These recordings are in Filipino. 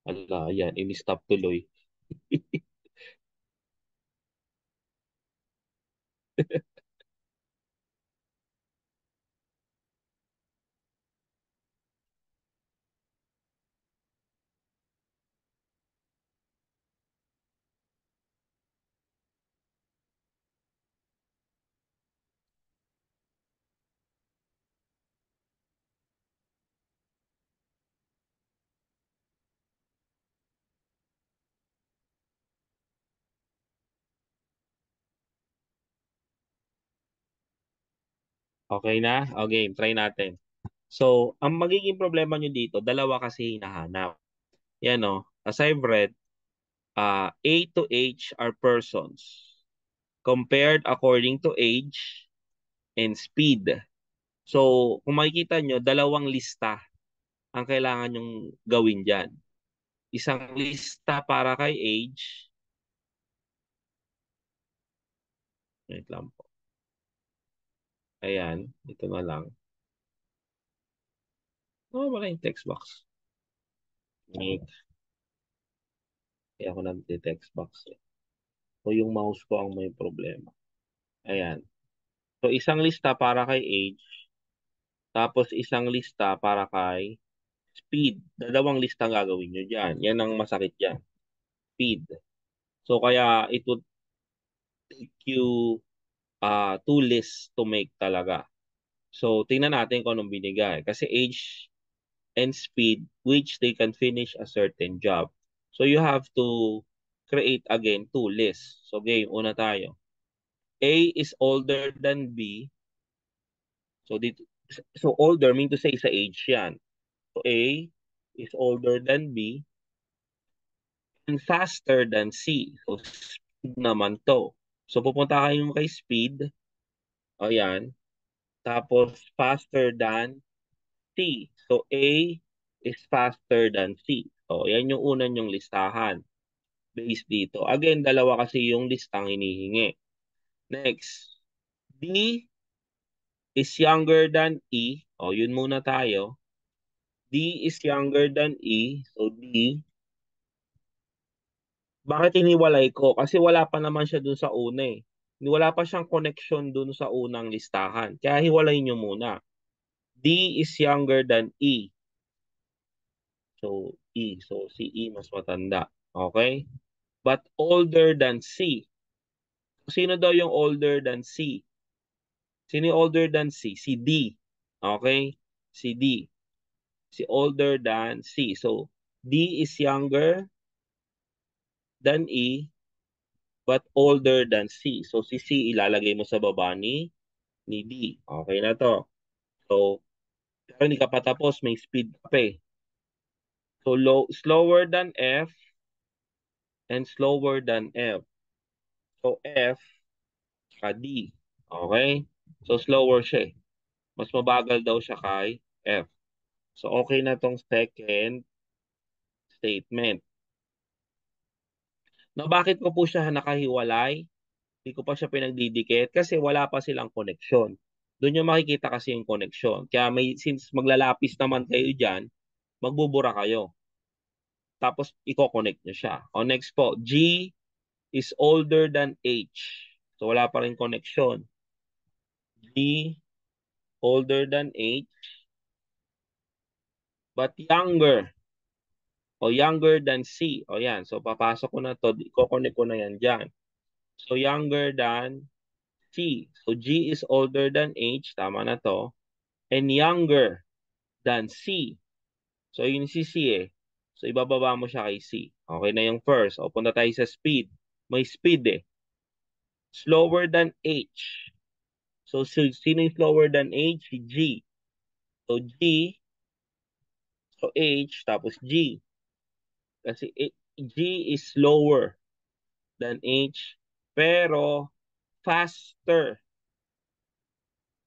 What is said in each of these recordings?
Ala, yan, in-stop tuloy. Okay na? Okay, try natin. So, ang magiging problema nyo dito, dalawa kasi hinahanap. Yan o. As I've read, A to H are persons compared according to age and speed. So, kung makikita nyo, dalawang lista ang kailangan nyong gawin dyan. Isang lista para kay age. Wait lang po. Ayan, ito na lang. Oh, wala yung text box. Wait, kaya ako nag-text box. O yung mouse ko ang may problema. Ayan. So, isang lista para kay age, tapos isang lista para kay speed. Dalawang lista ang gagawin nyo dyan. Yan ang masakit dyan. Speed. So, kaya it would take you two lists to make talaga. So, tingnan natin kung anong binigay. Kasi age and speed, which they can finish a certain job. So, you have to create again two lists. So, game, una tayo. A is older than B. So, older mean to say sa age yan. So, A is older than B and faster than C. So, speed naman to. So, pupunta kayo kay speed. O yan. Tapos, faster than C. So, A is faster than C. So, yan yung una yung listahan. Based dito. Again, dalawa kasi yung listang hinihingi. Next. D is younger than E. O, yun muna tayo. D is younger than E. So, D. Bakit iniwalay ko? Kasi wala pa naman siya dun sa una eh. Wala pa siyang connection dun sa unang listahan. Kaya hiwalay nyo muna. D is younger than E. So, E. So, si E mas matanda. Okay? But older than C. Sino daw yung older than C? Sino yung older than C? Si D. Okay? Si D. Si older than C. So, D is younger than E but older than C. So, si C ilalagay mo sa baba ni D. Okay na to. So, pero hindi ka pa tapos, may speed ka pa eh. So, slower than F and slower than F. So, F ka D. Okay? So, slower siya eh. Mas mabagal daw siya kay F. So, okay na tong second statement. Na bakit ko po siya nakahiwalay? Hindi ko pa siya pinagdidikit kasi wala pa silang koneksyon. Doon nyo makikita kasi yung koneksyon. Kaya since maglalapis naman kayo dyan, magbubura kayo. Tapos, i-connect nyo siya. O next po, G is older than H. So, wala pa rin connection. G older than H, but younger. O younger than C. O yan. So, papasok ko na to. I-connect ko na yan dyan. So, younger than C. So, G is older than H. Tama na to. And younger than C. So, yun si C eh. So, ibababa mo siya kay C. Okay na yung first. O, punta tayo sa speed. May speed eh. Slower than H. So, sino yung slower than H? Si G. So, G, so H, tapos G. Kasi G is slower than H, pero faster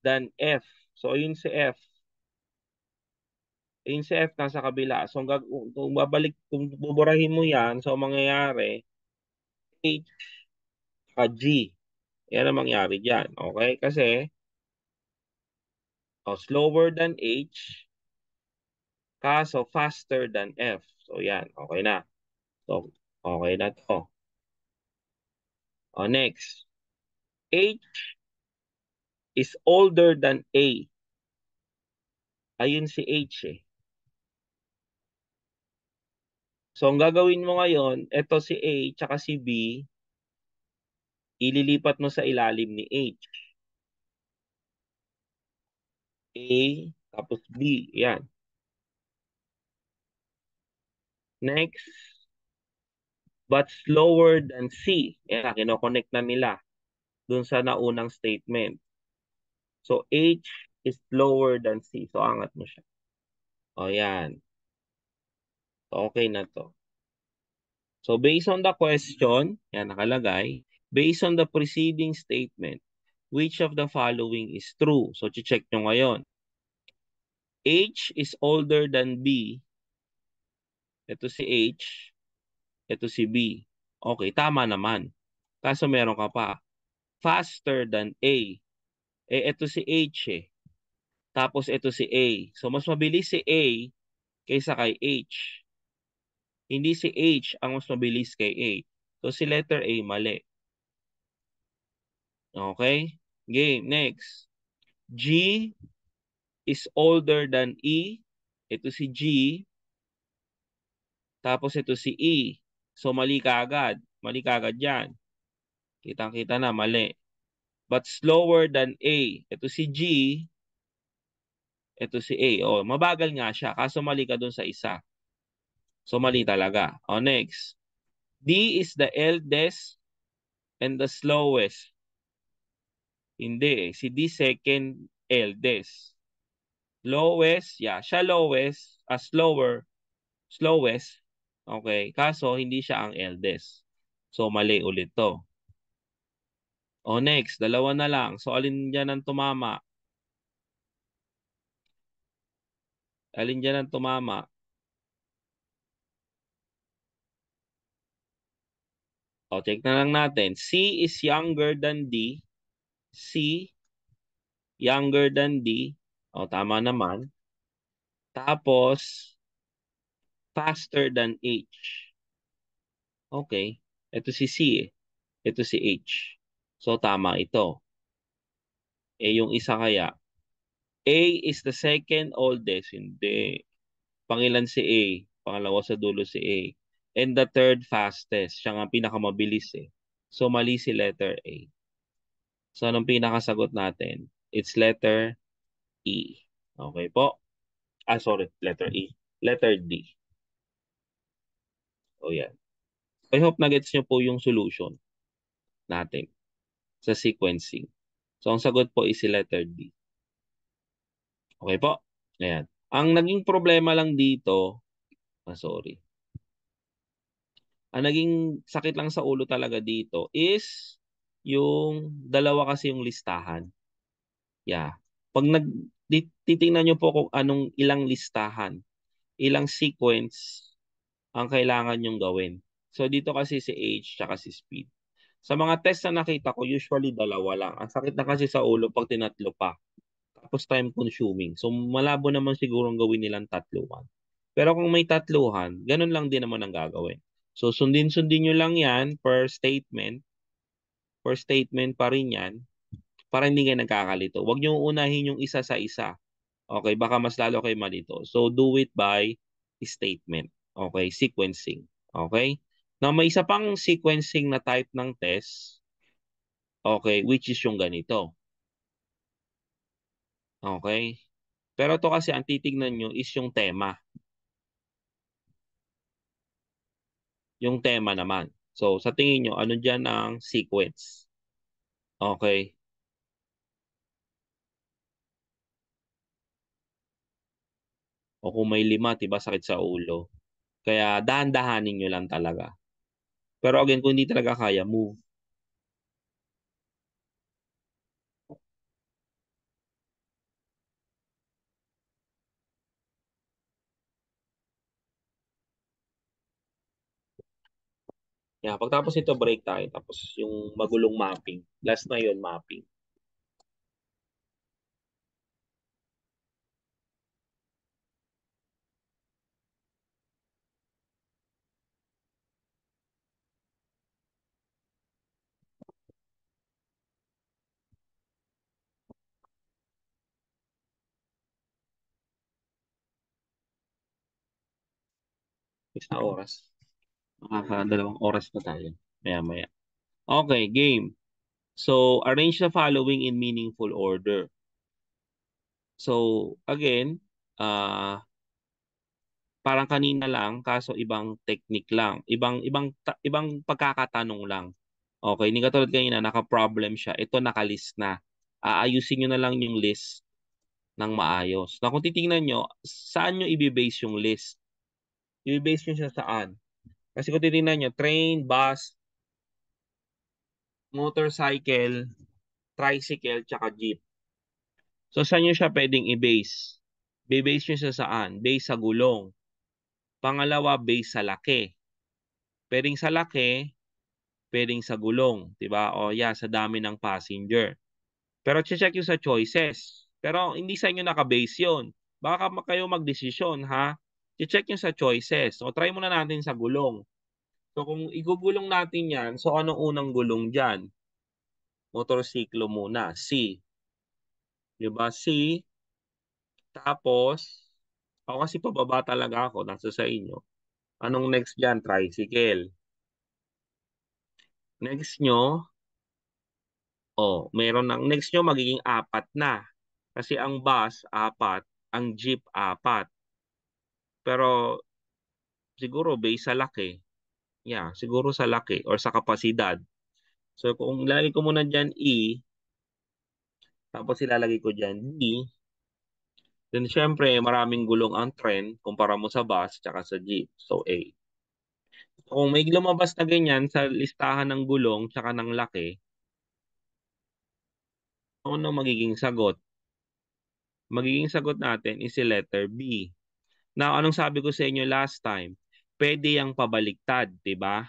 than F. So, yun si F. Yun si F nasa kabila. So, kung babalik, kung buburahin mo yan, so, mangyayari, H ka G. Yan ang mangyari dyan. Okay? Kasi, slower than H, Kaso faster than F. So yan, okay na. So, okay na to. O, next. H is older than A. Ayun si H eh. So, ang gagawin mo ngayon, ito si A tsaka si B, ililipat mo sa ilalim ni H. A, tapos B. Yan. Next, but slower than C. Yan, kinoconnect na nila dun sa naunang statement. So, H is lower than C. So, angat mo siya. O, yan. Okay na to. So, based on the question, yan nakalagay, based on the preceding statement, which of the following is true? So, check nyo ngayon. H is older than B. Ito si H. Ito si B. Okay, tama naman. Kaso meron ka pa. Faster than A. Eh, ito si H eh. Tapos ito si A. So, mas mabilis si A kaysa kay H. Hindi si H ang mas mabilis kay A. So, si letter A mali. Okay? Game. Next. G is older than E. Ito si G. Tapos ito si E. So, mali ka agad. Mali ka agad yan. Kitang-kita na, mali. But slower than A. Ito si G. Ito si A. O, mabagal nga siya. Kaso mali ka dun sa isa. So, mali talaga. O, next. D is the eldest and the slowest. Hindi eh. Si D second eldest. Lowest, yeah. Siya lowest, slower, slowest. Okay. Kaso, hindi siya ang eldest. So, mali ulit to. O, next. Dalawa na lang. So, alin dyan ang tumama? Alin dyan ang tumama? O, check na lang natin. C is younger than D. C, younger than D. O, tama naman. Tapos, faster than H. Okay. Ito si C eh. Ito si H. So, tama ito. Eh, yung isa kaya. A is the second oldest. Hindi. Pangilan si A. Pangalawa sa dulo si A. And the third fastest. Siya nga pinakamabilis eh. So, mali si letter A. So, anong pinakasagot natin? It's letter E. Okay po? Sorry. Letter E. Letter D. O yan. I hope na-gets nyo po yung solution natin sa sequencing. So, ang sagot po is si letter D. Okay po? Ayan. Ang naging problema lang dito, sorry. Ang naging sakit lang sa ulo talaga dito is yung dalawa kasi yung listahan. Yeah. Pag titingnan nyo po kung anong ilang listahan, ilang sequence ang kailangan nyong gawin. So dito kasi si age tsaka si speed. Sa mga test na nakita ko, usually dalawa lang. Ang sakit na kasi sa ulo pag tinatlo pa. Tapos time consuming. So malabo naman siguro ang gawin nilang tatluhan. Pero kung may tatluhan, ganun lang din naman ang gagawin. So sundin-sundin nyo lang yan per statement. Per statement pa rin yan para hindi kayo nagkakalito. Huwag nyo unahin yung isa sa isa. Okay, baka mas lalo kayo malito. So do it by statement. Okay, sequencing. Okay? Now may isa pang sequencing na type ng test. Okay, which is yung ganito. Okay? Pero to kasi ang titignan nyo is yung tema. Yung tema naman. So, sa tingin nyo, ano dyan ang sequence? Okay. O kung may lima, diba sakit sa ulo. Kaya dahan-dahanin nyo lang talaga. Pero again, kung hindi talaga kaya, move. Yeah, pagtapos ito, break tayo. Tapos yung magulong mapping. Last na yun, mapping. Isang oras. Makakadalawang oras na tayo. Maya-maya. Okay, game. So, arrange the following in meaningful order. So, again, parang kanina lang, kaso ibang technique lang. Ibang pagkakatanong lang. Okay, hindi katulad kanina, naka-problem siya. Ito naka-list na. Aayusin nyo na lang yung list ng maayos. Na kung titingnan nyo, saan nyo i-base yung list? I-base nyo siya saan? Kasi kung titingnan nyo, train, bus, motorcycle, tricycle, tsaka jeep. So, saan nyo siya pwedeng i-base? Be-base nyo siya saan? Base sa gulong. Pangalawa, base sa laki. Pwedeng sa laki, pwedeng sa gulong. Diba? O yeah, sa dami ng passenger. Pero check yung sa choices. Pero hindi sa inyo naka-base yun. Baka kayo magdesisyon, ha? Check yung sa choices. O try muna natin sa gulong. So kung igugulong natin yan, so anong unang gulong dyan? Motorsiklo muna, C. Diba? C. Tapos, ako kasi pababa talaga ako, nasa sa inyo. Anong next dyan? Tricycle. Next nyo, meron ng next nyo magiging apat na. Kasi ang bus, apat. Ang jeep, apat. Pero siguro based sa laki. Yeah, siguro sa laki or sa kapasidad. So kung ilalagay ko muna dyan E, tapos ilalagay ko dyan D, then syempre maraming gulong ang tren kumpara mo sa bus tsaka sa jeep. So A. Kung may lumabas na ganyan sa listahan ng gulong tsaka ng laki, ano magiging sagot? Magiging sagot natin is si letter B. Now, anong sabi ko sa inyo last time? Pwede yang pabaliktad, di ba?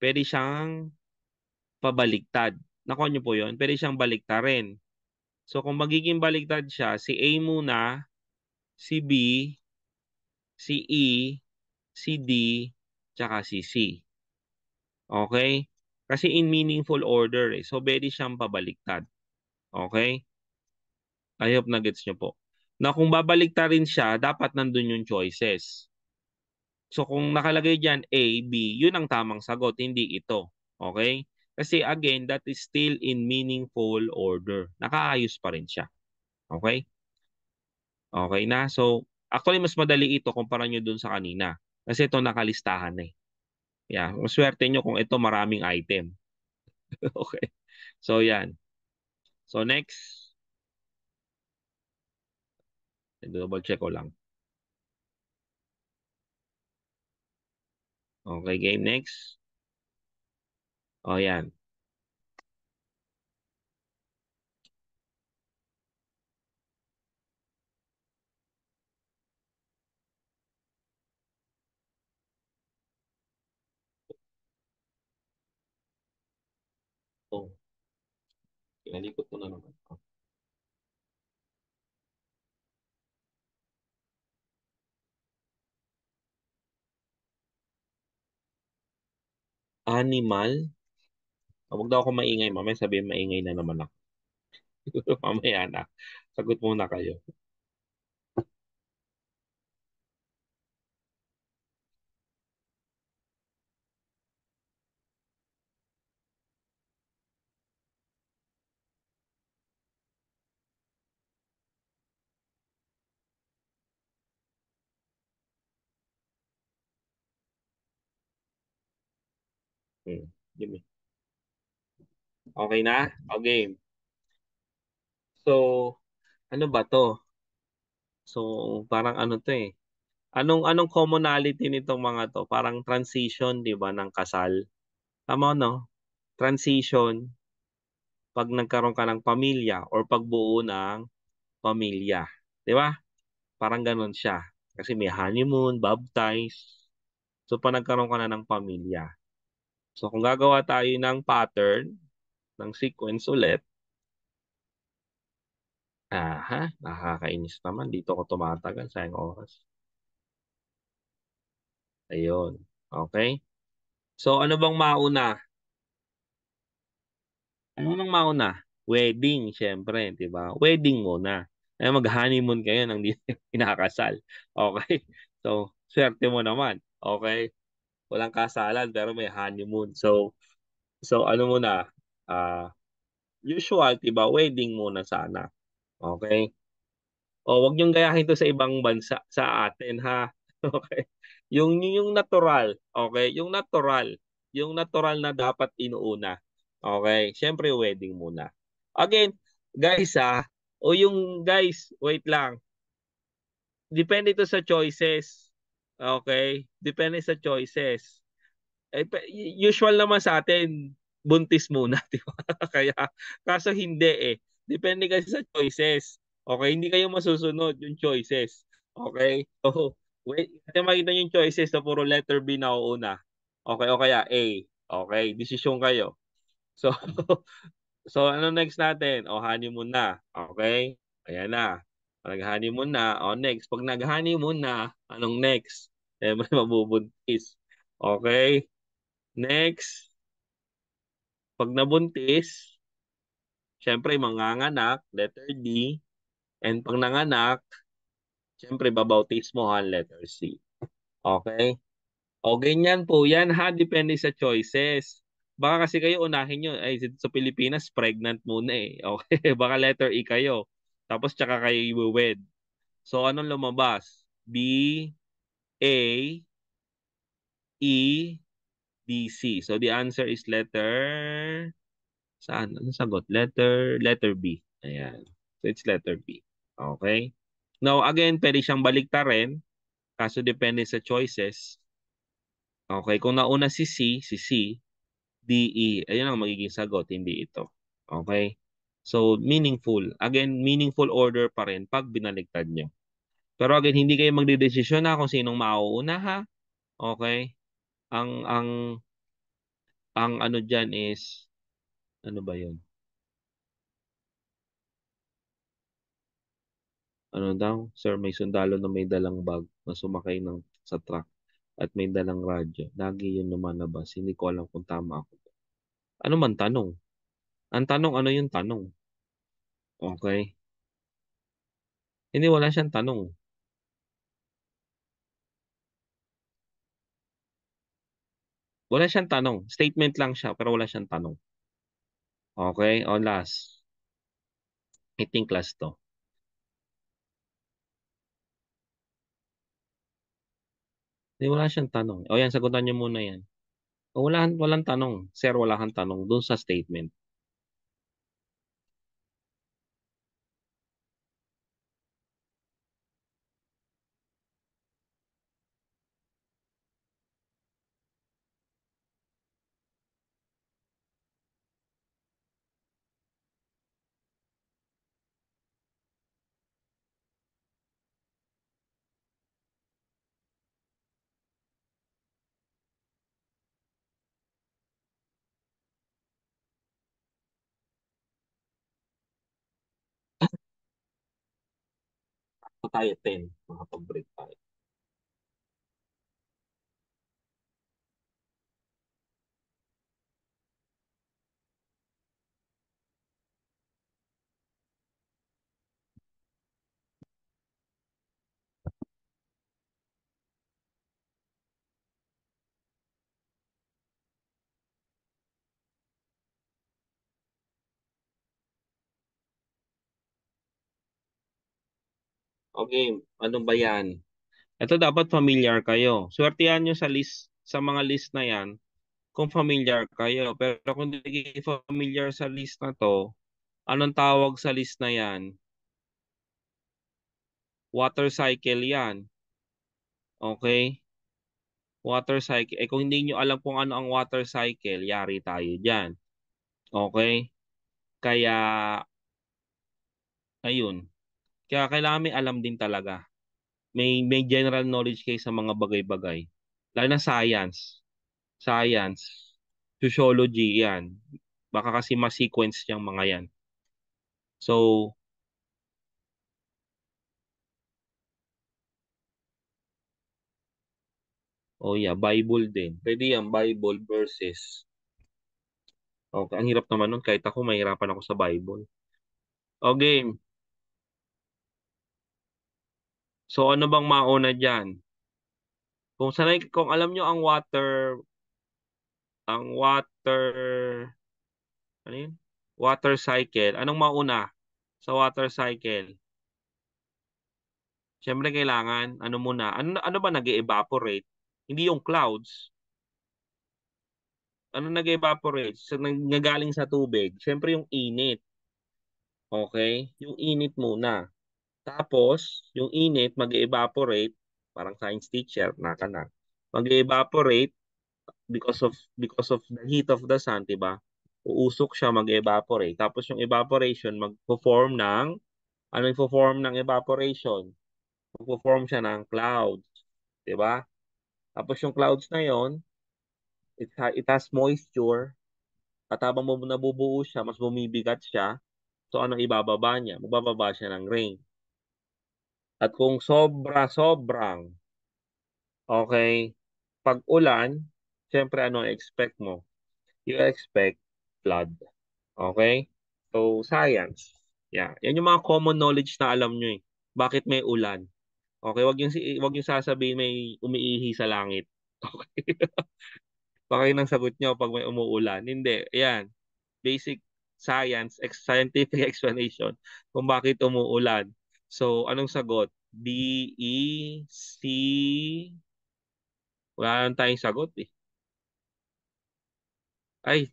Pwede siyang pabaliktad. Nakuha niyo po yun? Pwede siyang baliktarin. So, kung magiging baliktad siya, si A muna, si B, si E, si D, tsaka si C. Okay? Kasi in meaningful order eh. So, pwede siyang pabaliktad. Okay? I hope na gets niyo po. Na kung babaliktarin siya, dapat nandun yung choices. So kung nakalagay diyan A, B, yun ang tamang sagot, hindi ito. Okay? Kasi again, that is still in meaningful order. Nakaayos pa rin siya. Okay? Okay na? So, actually, mas madali ito kumpara nyo dun sa kanina. Kasi ito nakalistahan eh. Yeah, maswerte nyo kung ito maraming item. Okay? So, yan. So, next. Double check ko lang. Okay, game next. O, yan. Oh, kinalikot ko na naman. Animal. Huwag daw ako maingay. Mamaya sabihin maingay na naman ako. Mamaya na. Sagot muna kayo. Give me. Okay na? Okay. So, ano ba to? So, parang ano to eh. Anong commonality nitong mga to? Parang transition, 'di ba, ng kasal. Tama no? Transition pag nagkaroon ka ng pamilya or pagbuo ng pamilya. 'Di ba? Parang ganun siya. Kasi may honeymoon, baptize. So, pag nagkaroon ka na ng pamilya. So, kung gagawa tayo ng pattern, ng sequence ulit, nakakainis naman. Dito ko tumatagal, sayang oras. Ayun. Okay? So, ano bang mauna? Ano nang mauna? Wedding, syempre, di ba? Wedding muna. Mag-honeymoon kayo nang di kinakasal. Okay? So, swerte mo naman. Okay? Walang kasalan pero may honeymoon. So ano muna, usual, 'di ba? Wedding muna sana. Okay? O wag niyong gayahin to sa ibang bansa sa atin ha. Okay? Yung natural, okay? Yung natural na dapat inuuna. Okay? Siyempre wedding muna. Again, guys o yung guys, wait lang. Depende ito sa choices. Okay? Depende sa choices. Usual naman sa atin, buntis muna, di ba? Kaya, kaso hindi eh. Depende kasi sa choices. Okay? Hindi kayo masusunod yung choices. Okay? So, wait, kasi makita nyo yung choices na puro letter B na una. Okay, o kaya A. Okay, desisyon kayo. So, so ano next natin? O honeymoon na. Okay? Ayan na. Nag-honeymoon na. O next, pag nag-honeymoon na, anong next? Eh, may mabubuntis. Okay? Next, pag nabuntis, syempre manganganak, letter D. And pag nanganak, syempre babautismohan, letter C. Okay? O ganyan po yan ha, depende sa choices. Baka kasi kayo unahin nyo, ay sa Pilipinas, pregnant muna eh. Okay, baka letter E kayo. Tapos tsaka kayo iwiwed. So anong lumabas? B, A, E, D, C. So the answer is letter. Saan? Ano sagot? Letter B. Ayan. So it's letter B. Okay? Now, again, pwede siyang baliktarin. Kaso depende sa choices. Okay? Kung nauna si C, D, E. Ayun ang magiging sagot, hindi ito. Okay? So, meaningful. Again, meaningful order pa rin pag binaliktad nyo. Pero again, hindi kayo magdedesisyon na kung sinong mauuna ha. Okay? Ang ang ano diyan is ano ba 'yun? Ano daw, sir, may sundalo na may dalang bag na sumakay sa truck at may dalang radyo. Lagi yun lumalabas. Hindi ko alam kung tama ako. Ano man tanong? Ang tanong, ano yung tanong? Okay. Hindi, wala siyang tanong. Wala siyang tanong. Statement lang siya, pero wala siyang tanong. Okay? O last. I think last to. Hindi, wala siyang tanong. O yan, sagutan niyo muna yan. O, walang tanong. Sir, wala kang tanong dun sa statement. So tayo 10. Makapag-break tayo. Okay, ano ba yan? Ito dapat familiar kayo. Swertihan nyo sa list, sa mga list na yan kung familiar kayo. Pero kung hindi kayo familiar sa list na to, anong tawag sa list na yan? Water cycle yan. Okay? Water cycle. Eh kung hindi nyo alam kung ano ang water cycle, yari tayo dyan. Okay? Kaya, ayun. Kaya kailangan may alam din talaga. May general knowledge kayo sa mga bagay-bagay. Lalo na science. Science. Sociology, yan. Baka kasi ma-sequence yung mga yan. So, oh yeah, Bible din. Pwede yan, Bible verses. Okay, ang hirap naman nun. Kahit ako, mahirapan ako sa Bible. Okay, so ano bang mauna dyan? Kung alam nyo ang water, ano yun? Water cycle. Anong mauna sa water cycle? Siyempre kailangan, ano muna, ano ba nag-evaporate? Hindi yung clouds. Ano nag-evaporate? So, nanggagaling sa tubig. Siyempre yung init. Okay? Yung init muna. Tapos, yung init mag-evaporate, parang science teacher, naka na. Mag-evaporate because of the heat of the sun, 'di ba? Uusok siya, mag-evaporate. Tapos yung evaporation magpo-form ng ano yung form ng evaporation? Magpo-form siya ng clouds, 'di ba? Tapos yung clouds na 'yon, it has moisture at habang nabubuo siya, mas bumibigat siya. So ano ibababa niya? Magbababa siya ng rain. At kung sobra-sobrang okay, pag ulan, syempre ano expect mo? You expect flood. Okay? So, science. Yeah. Yan yung mga common knowledge na alam nyo eh. Bakit may ulan? Okay, wag yung sasabihin may umiihi sa langit. Okay. Baka yun ang sagot nyo pag may umuulan. Hindi. Ayan. Basic science, scientific explanation kung bakit umuulan. So, anong sagot? B, E, C, wala lang tayong sagot eh. Ay,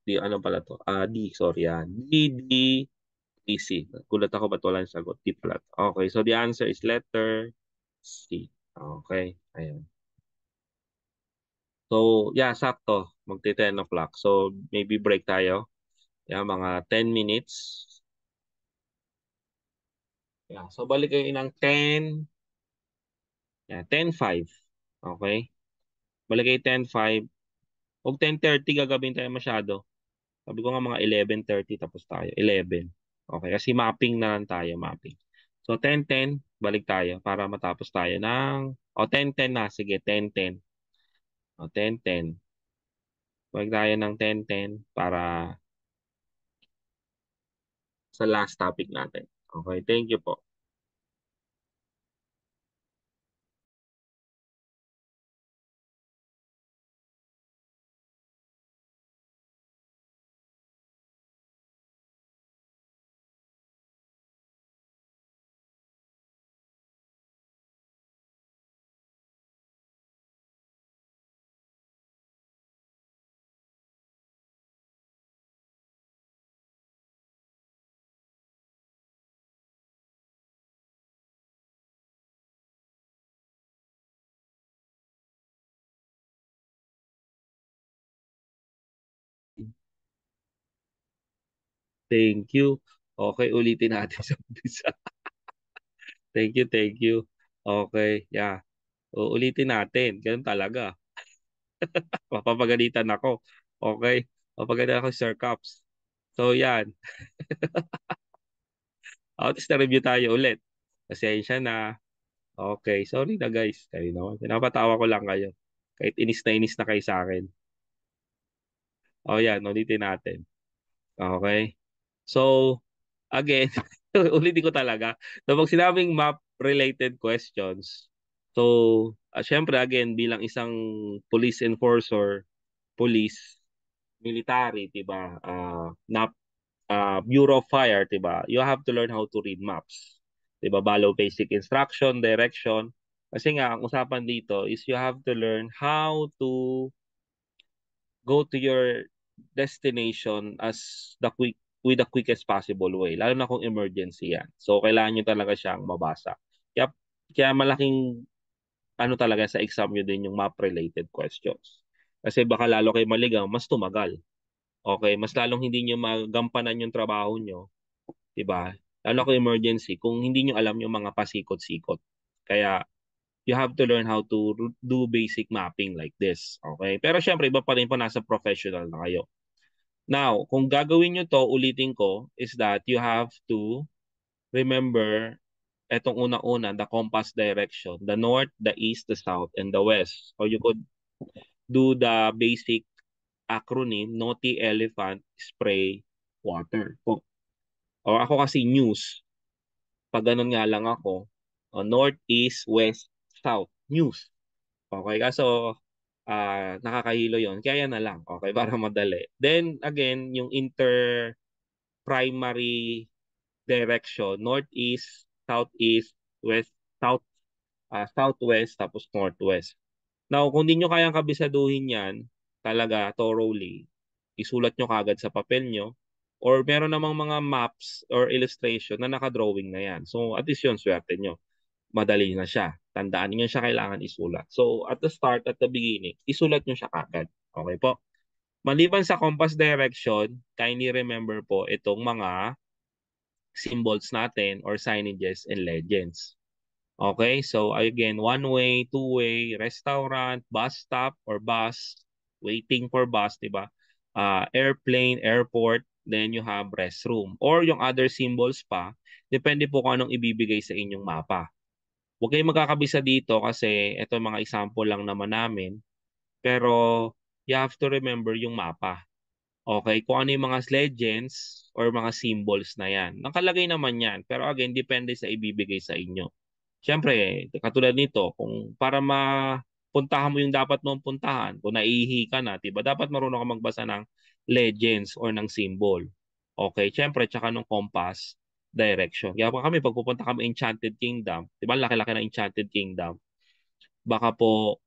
di, ano pala to? D, sorry yan. D, easy. Gulat ako ba't walang sagot? Di pala. Okay, so the answer is letter C. Okay, ayan. So, yeah, sakto. Magti 10 o'clock. So, maybe break tayo. Yeah, mga 10 minutes. Yeah, so balik kayo ng 10. Yeah, 10:05. Okay? Balik kayo 10:05. Huwag 10:30 gagawin tayo masyado. Sabi ko nga mga 11:30 tapos tayo. 11. Okay, kasi mapping na lang tayo, mapping. So 10:10, balik tayo para matapos tayo ng 10:10 na, sige, 10:10. 10:10. Balik tayo ng 10:10 para sa last topic natin. Okay, thank you po. Thank you. Okay, ulitin natin sa umpisa. Thank you, thank you. Okay, yeah. Ulitin natin. Ganun talaga. Papapagalitan ako. Okay. Papagalitan ako, Sir Cups. So, yan. At least na-review tayo ulit. Pasensya na. Okay. Sorry na, guys. Kayo naman. Pinapatawa ko lang kayo. Kahit inis na kayo sa akin. O, yan. Ulitin natin. Okay. So, again, ulitin ko talaga. So, pag sinabing map-related questions, so, syempre, again, bilang isang police enforcer, police, military, diba? Bureau of Fire, 'di ba? You have to learn how to read maps. 'Di ba? Follow basic instruction, direction. Kasi nga ang usapan dito is you have to learn how to go to your destination as the quick with the quickest possible way, lalo na kung emergency yan. So kailangan nyo talaga siyang mabasa. Kaya kaya malaking ano talaga sa exam nyo din yung map related questions. Kasi baka lalo kayo maligaw, mas tumagal. Okay, mas lalong hindi nyo magampanan yung trabaho nyo, 'di ba? Lalo kung emergency, kung hindi nyo alam yung mga pasikot-sikot. Kaya you have to learn how to do basic mapping like this. Okay? Pero syempre, iba pa rin po nasa professional na kayo. Now, kung gagawin nyo to, ulitin ko, is that you have to remember etong una-una, the compass direction, the north, the east, the south, and the west. Or you could do the basic acronym, NOTI, elephant, spray, water. O ako kasi news. Pag ganun nga lang ako, north, east, west, south, news. Okay, kaso nakakahilo yon. Kaya yan na lang. Okay, para madali. Then again, yung inter-primary direction, northeast, southeast, west, southwest, tapos northwest. Now, kung di nyo kayang kabisaduhin yan, talaga, thoroughly, isulat nyo kagad sa papel nyo, or meron namang mga maps or illustration na nakadrawing na yan. So, at least yun, swerte nyo. Madali na siya. Tandaan nyo siya kailangan isulat. So, at the start, at the beginning, isulat nyo siya kagad. Okay po? Maliban sa compass direction, kindly remember po itong mga symbols natin or signages and legends. Okay, so again, one way, two way, restaurant, bus stop or bus, waiting for bus, di ba? Airplane, airport, then you have restroom. Or yung other symbols pa, depende po kung anong ibibigay sa inyong mapa. Huwag kayong magkakabisa dito kasi ito mga example lang naman namin. Pero you have to remember yung mapa. Okay, kung ano yung mga legends or mga symbols na yan. Nakalagay naman yan. Pero again, depende sa ibibigay sa inyo. Siyempre, katulad nito, kung para mapuntahan mo yung dapat mong puntahan, kung naihi ka na, diba, dapat marunong ka magbasa ng legends or ng symbol. Okay, siyempre, tsaka ng compass direction. Kaya pa kami, pag pupunta kami Enchanted Kingdom, diba, laki-laki ng Enchanted Kingdom, baka po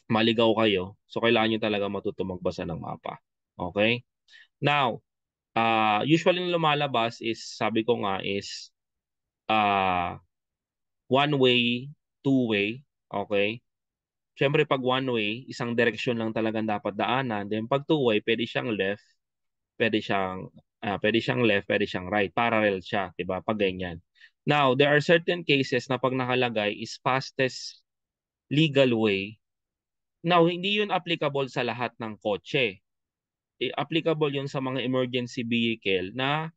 maligaw kayo. So, kailangan nyo talaga matuto magbasa ng mapa. Okay? Now, usually yung lumalabas is, sabi ko nga is, uh, one way, two way, okay? Siyempre pag one way, isang direksyon lang talagang dapat daanan. Then pag two way, pwede siyang left, pwede siyang right. Parallel siya, 'di ba? Pag ganyan. Now, there are certain cases na pag nakalagay is fastest legal way. Now, hindi 'yun applicable sa lahat ng kotse. Applicable 'yun sa mga emergency vehicle na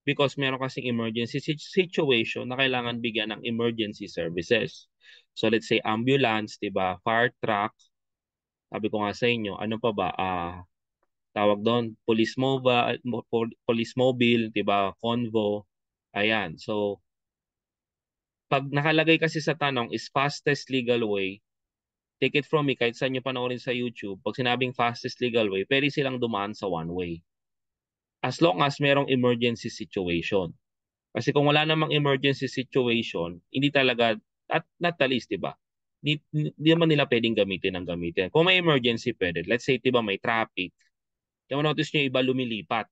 because meron kasing emergency situation na kailangan bigyan ng emergency services. So let's say ambulance, 'di ba? Fire truck, sabi ko nga sa inyo, ano pa ba? Tawag doon, police mobile, 'di ba? Convo. Ayan. So pag nakalagay kasi sa tanong is fastest legal way, take it from me, kahit saan nyo panoorin sa YouTube, pag sinabing fastest legal way, pwede silang dumaan sa one way. As long as merong emergency situation. Kasi kung wala namang emergency situation, hindi talaga, at not the least, di ba? Di naman nila pwedeng gamitin. Kung may emergency, pwede. Let's say, di ba, may traffic. Kaya notice nyo, iba lumilipat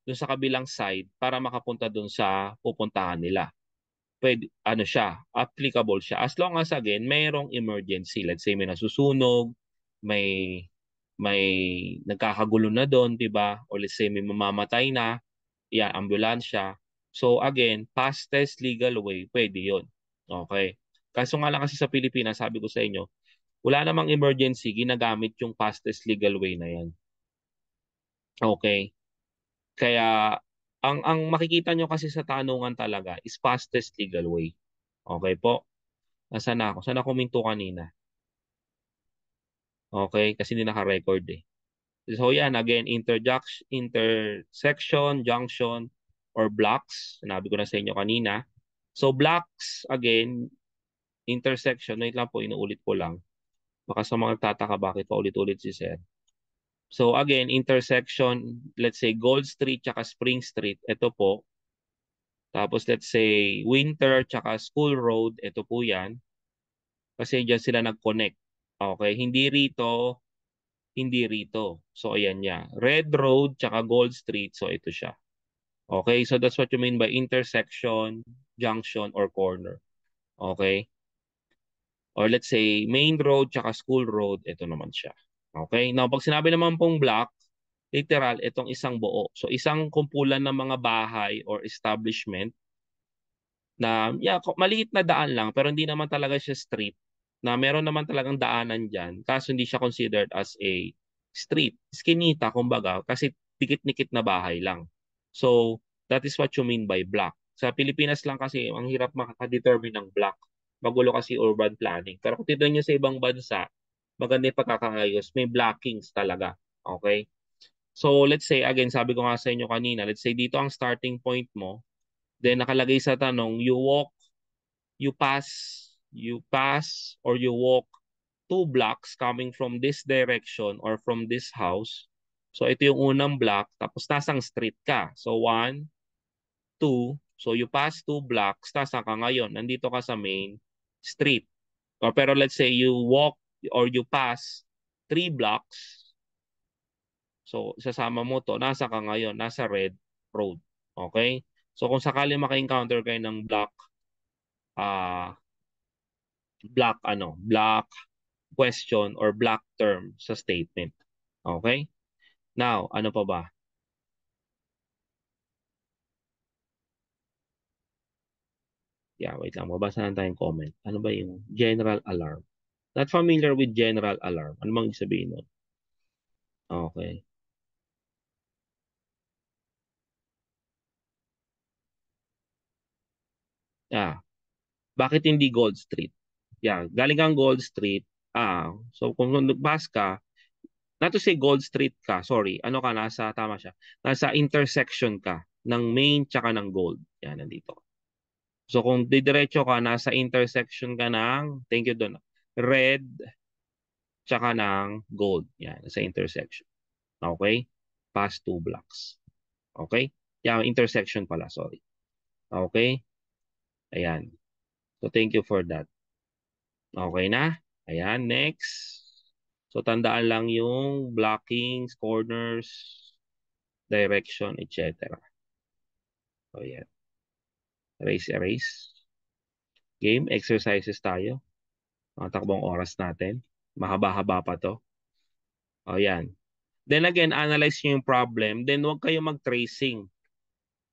dun sa kabilang side para makapunta dun sa pupuntahan nila. Pwede, ano siya, applicable siya. As long as, again, mayroong emergency. Let's say, may nasusunog, may may nagkakagulo na doon, di ba? Or let's say, may mamamatay na, yan, ambulansya. So again, fastest legal way, pwede yun. Okay. Kaso nga lang kasi sa Pilipinas, sabi ko sa inyo, wala namang emergency, ginagamit yung fastest legal way na yan. Okay. Kaya, ang makikita nyo kasi sa tanungan talaga is fastest legal way. Okay po? Nasaan na ako? Saan ako minto kanina? Okay, kasi hindi naka-record eh. So yan, again, intersection, junction, or blocks. Sinabi ko na sa inyo kanina. So blocks, again, intersection, wait lang po, inuulit ko lang. Baka sa mga tataka bakit pa ulit-ulit si Sir. So again, intersection, let's say Gold Street tsaka Spring Street, ito po. Tapos let's say Winter tsaka School Road, ito po yan. Kasi dyan sila nag-connect. Okay, hindi rito. So ayan niya. Red Road tsaka Gold Street, so ito siya. Okay, so that's what you mean by intersection, junction, or corner. Okay? Or let's say main road tsaka school road, ito naman siya. Okay? Now, pag sinabi naman pong block, literal, itong isang buo. So, isang kumpulan ng mga bahay or establishment na, yeah, maliit na daan lang, pero hindi naman talaga siya street, na meron naman talagang daanan dyan, kaso hindi siya considered as a street. Skinita, kumbaga, kasi dikit-dikit na bahay lang. So, that is what you mean by block. Sa Pilipinas lang kasi, ang hirap makaka-determine ng block. Magulo kasi urban planning. Pero kung titignan nyo sa ibang bansa, maganda yung pagkakaayos. May blockings talaga. Okay? So, let's say, again, sabi ko nga sa inyo kanina, let's say dito ang starting point mo, then nakalagay sa tanong, you walk, you pass, or you walk two blocks coming from this direction or from this house. So ito yung unang block, tapos nasang street ka. So 1, 2, so you pass two blocks, nasaan ka ngayon? Nandito ka sa main street. Or pero let's say you walk or you pass 3 blocks, so isasama mo to, nasa ka ngayon? Nasa red road. Okay? So kung sakali maka-encounter kayo ng ah block question or block term sa statement. Okay? Now, ano pa ba? Yeah, wait lang. Mabasa lang tayong comment. Ano ba yung general alarm? Not familiar with general alarm. Ano bang ibig sabihin nun? Okay. Ah, bakit hindi Gold Street? Yeah, galing kang Gold Street. So kung nagbas ka, not to say Gold Street ka, sorry, ano ka, tama siya, nasa intersection ka ng main tsaka ng Gold. Yan, nandito. So kung didiretso ka, nasa intersection ka ng, thank you doon, red tsaka ng Gold. Yan, nasa intersection. Okay? Past two blocks. Okay? Yeah, intersection pala, sorry. Okay? Ayan. So thank you for that. Okay na? Ayan, next. So tandaan lang yung blockings, corners, direction, etc. So yan. Erase. Game, exercises tayo. Ang takbong oras natin. Mahaba-haba pa to. O yan. Then again, analyze nyo yung problem. Then huwag kayo mag-tracing.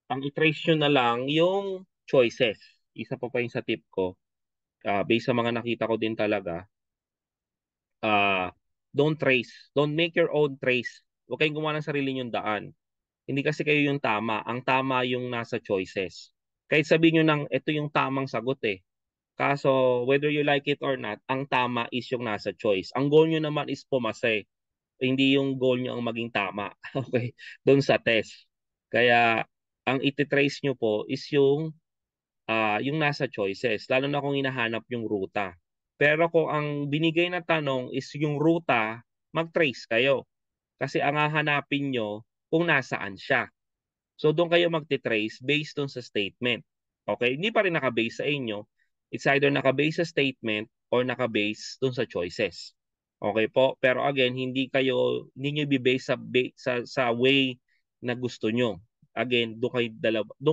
Ang i-trace nyo na lang yung choices. Isa pa yung sa tip ko. Based sa mga nakita ko din talaga, uh, don't trace. Don't make your own trace. Huwag kayong gumawa ng sarili nyong daan. Hindi kasi kayo yung tama. Ang tama yung nasa choices. Kahit sabihin nyo nang ito yung tamang sagot eh. Kaso, whether you like it or not, ang tama is yung nasa choice. Ang goal nyo naman is pumasa eh. Hindi yung goal nyo ang maging tama. Okay? Doon sa test. Kaya, ang ititrace nyo po is yung nasa choices. Lalo na kung hinahanap yung ruta. Pero kung ang binigay na tanong is yung ruta, mag-trace kayo. Kasi ang hahanapin nyo kung nasaan siya. So doon kayo magti-trace based doon sa statement. Okay? Hindi pa rin naka-base sa inyo. It's either naka-base sa statement or naka-base doon sa choices. Okay po? Pero again, hindi nyo i-base sa way na gusto nyo. Again, doon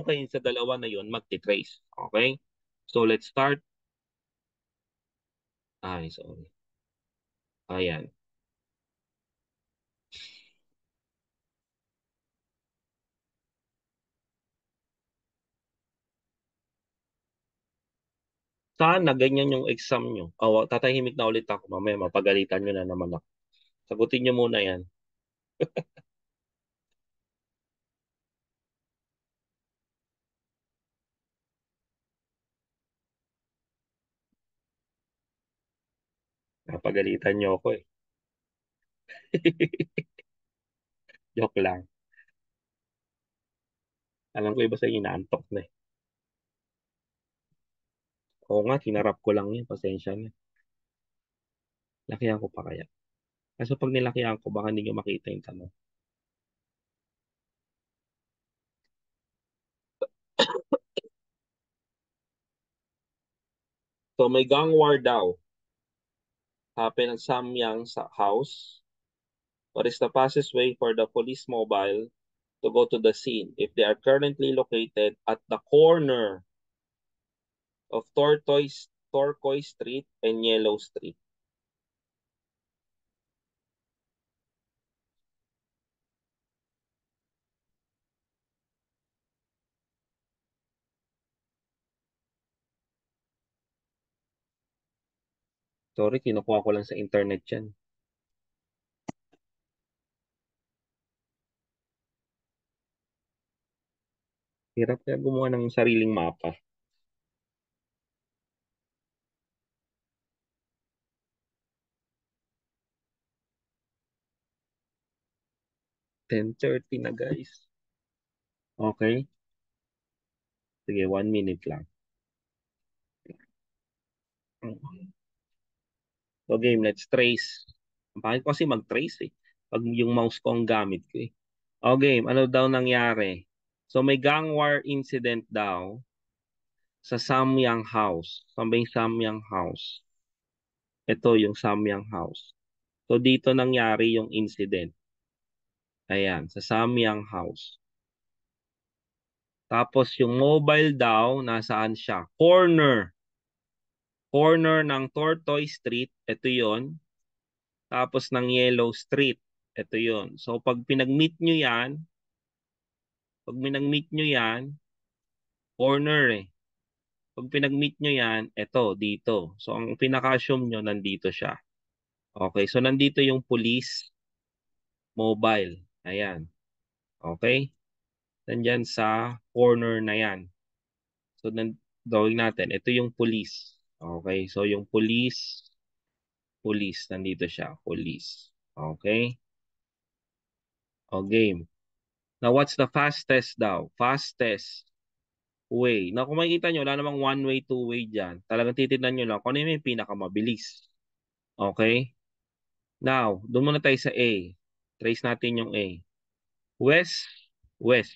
kayo sa dalawa na yon magti-trace. Okay? So let's start. Ay, sorry. Ayan. Sana ganyan yung exam nyo. Tatahimik na ulit ako. Mamaya mapagalitan nyo na naman ako. Sagutin nyo muna yan. Napagalitan nyo ako eh. Joke lang. Alam ko iba sa inyo inaantok na eh. Oo nga, tinarap ko lang yun. Pasensya na. Lakihan ko pa kaya. Kaso pag nilakihan ko, baka hindi nyo makita yung tanong. So may gang war daw happen at Samyang's house. What is the fastest way for the police mobile to go to the scene if they are currently located at the corner of Turquoise Street and Yellow Street? Sorry, kinukuha ko lang sa internet yan. Hirap kaya gumawa ng sariling mapa. 10:30 na guys. Okay. Sige, 1 minute lang. So game, let's trace. Bakit ko kasi mag-trace eh? Pag yung mouse ko ang gamit ko eh. O game, ano daw nangyari? So may gang war incident daw sa Samyang House. Saan ba yung Samyang House? Ito yung Samyang House. So dito nangyari yung incident. Ayan, sa Samyang House. Tapos yung mobile daw, nasaan siya? Corner. Corner ng Tortoise Street. Ito yon. Tapos ng Yellow Street. Ito yon. So pag pinag-meet nyo yan, corner eh. Pag pinag-meet nyo yan, ito, dito. So ang pinaka-assume nyo, nandito siya. Okay, so nandito yung police mobile. Ayan. Okay? Nandyan sa corner na yan. So, drawing natin. Ito yung police. Okay? So, yung police, nandito siya. Police. Okay? O, game. Now, what's the fastest daw? Fastest way. Now, kung makikita nyo, wala namang one way, two way dyan. Talagang titignan nyo lang kung ano yung pinakamabilis. Okay? Now, doon muna tayo sa A. Trace natin yung A. West, west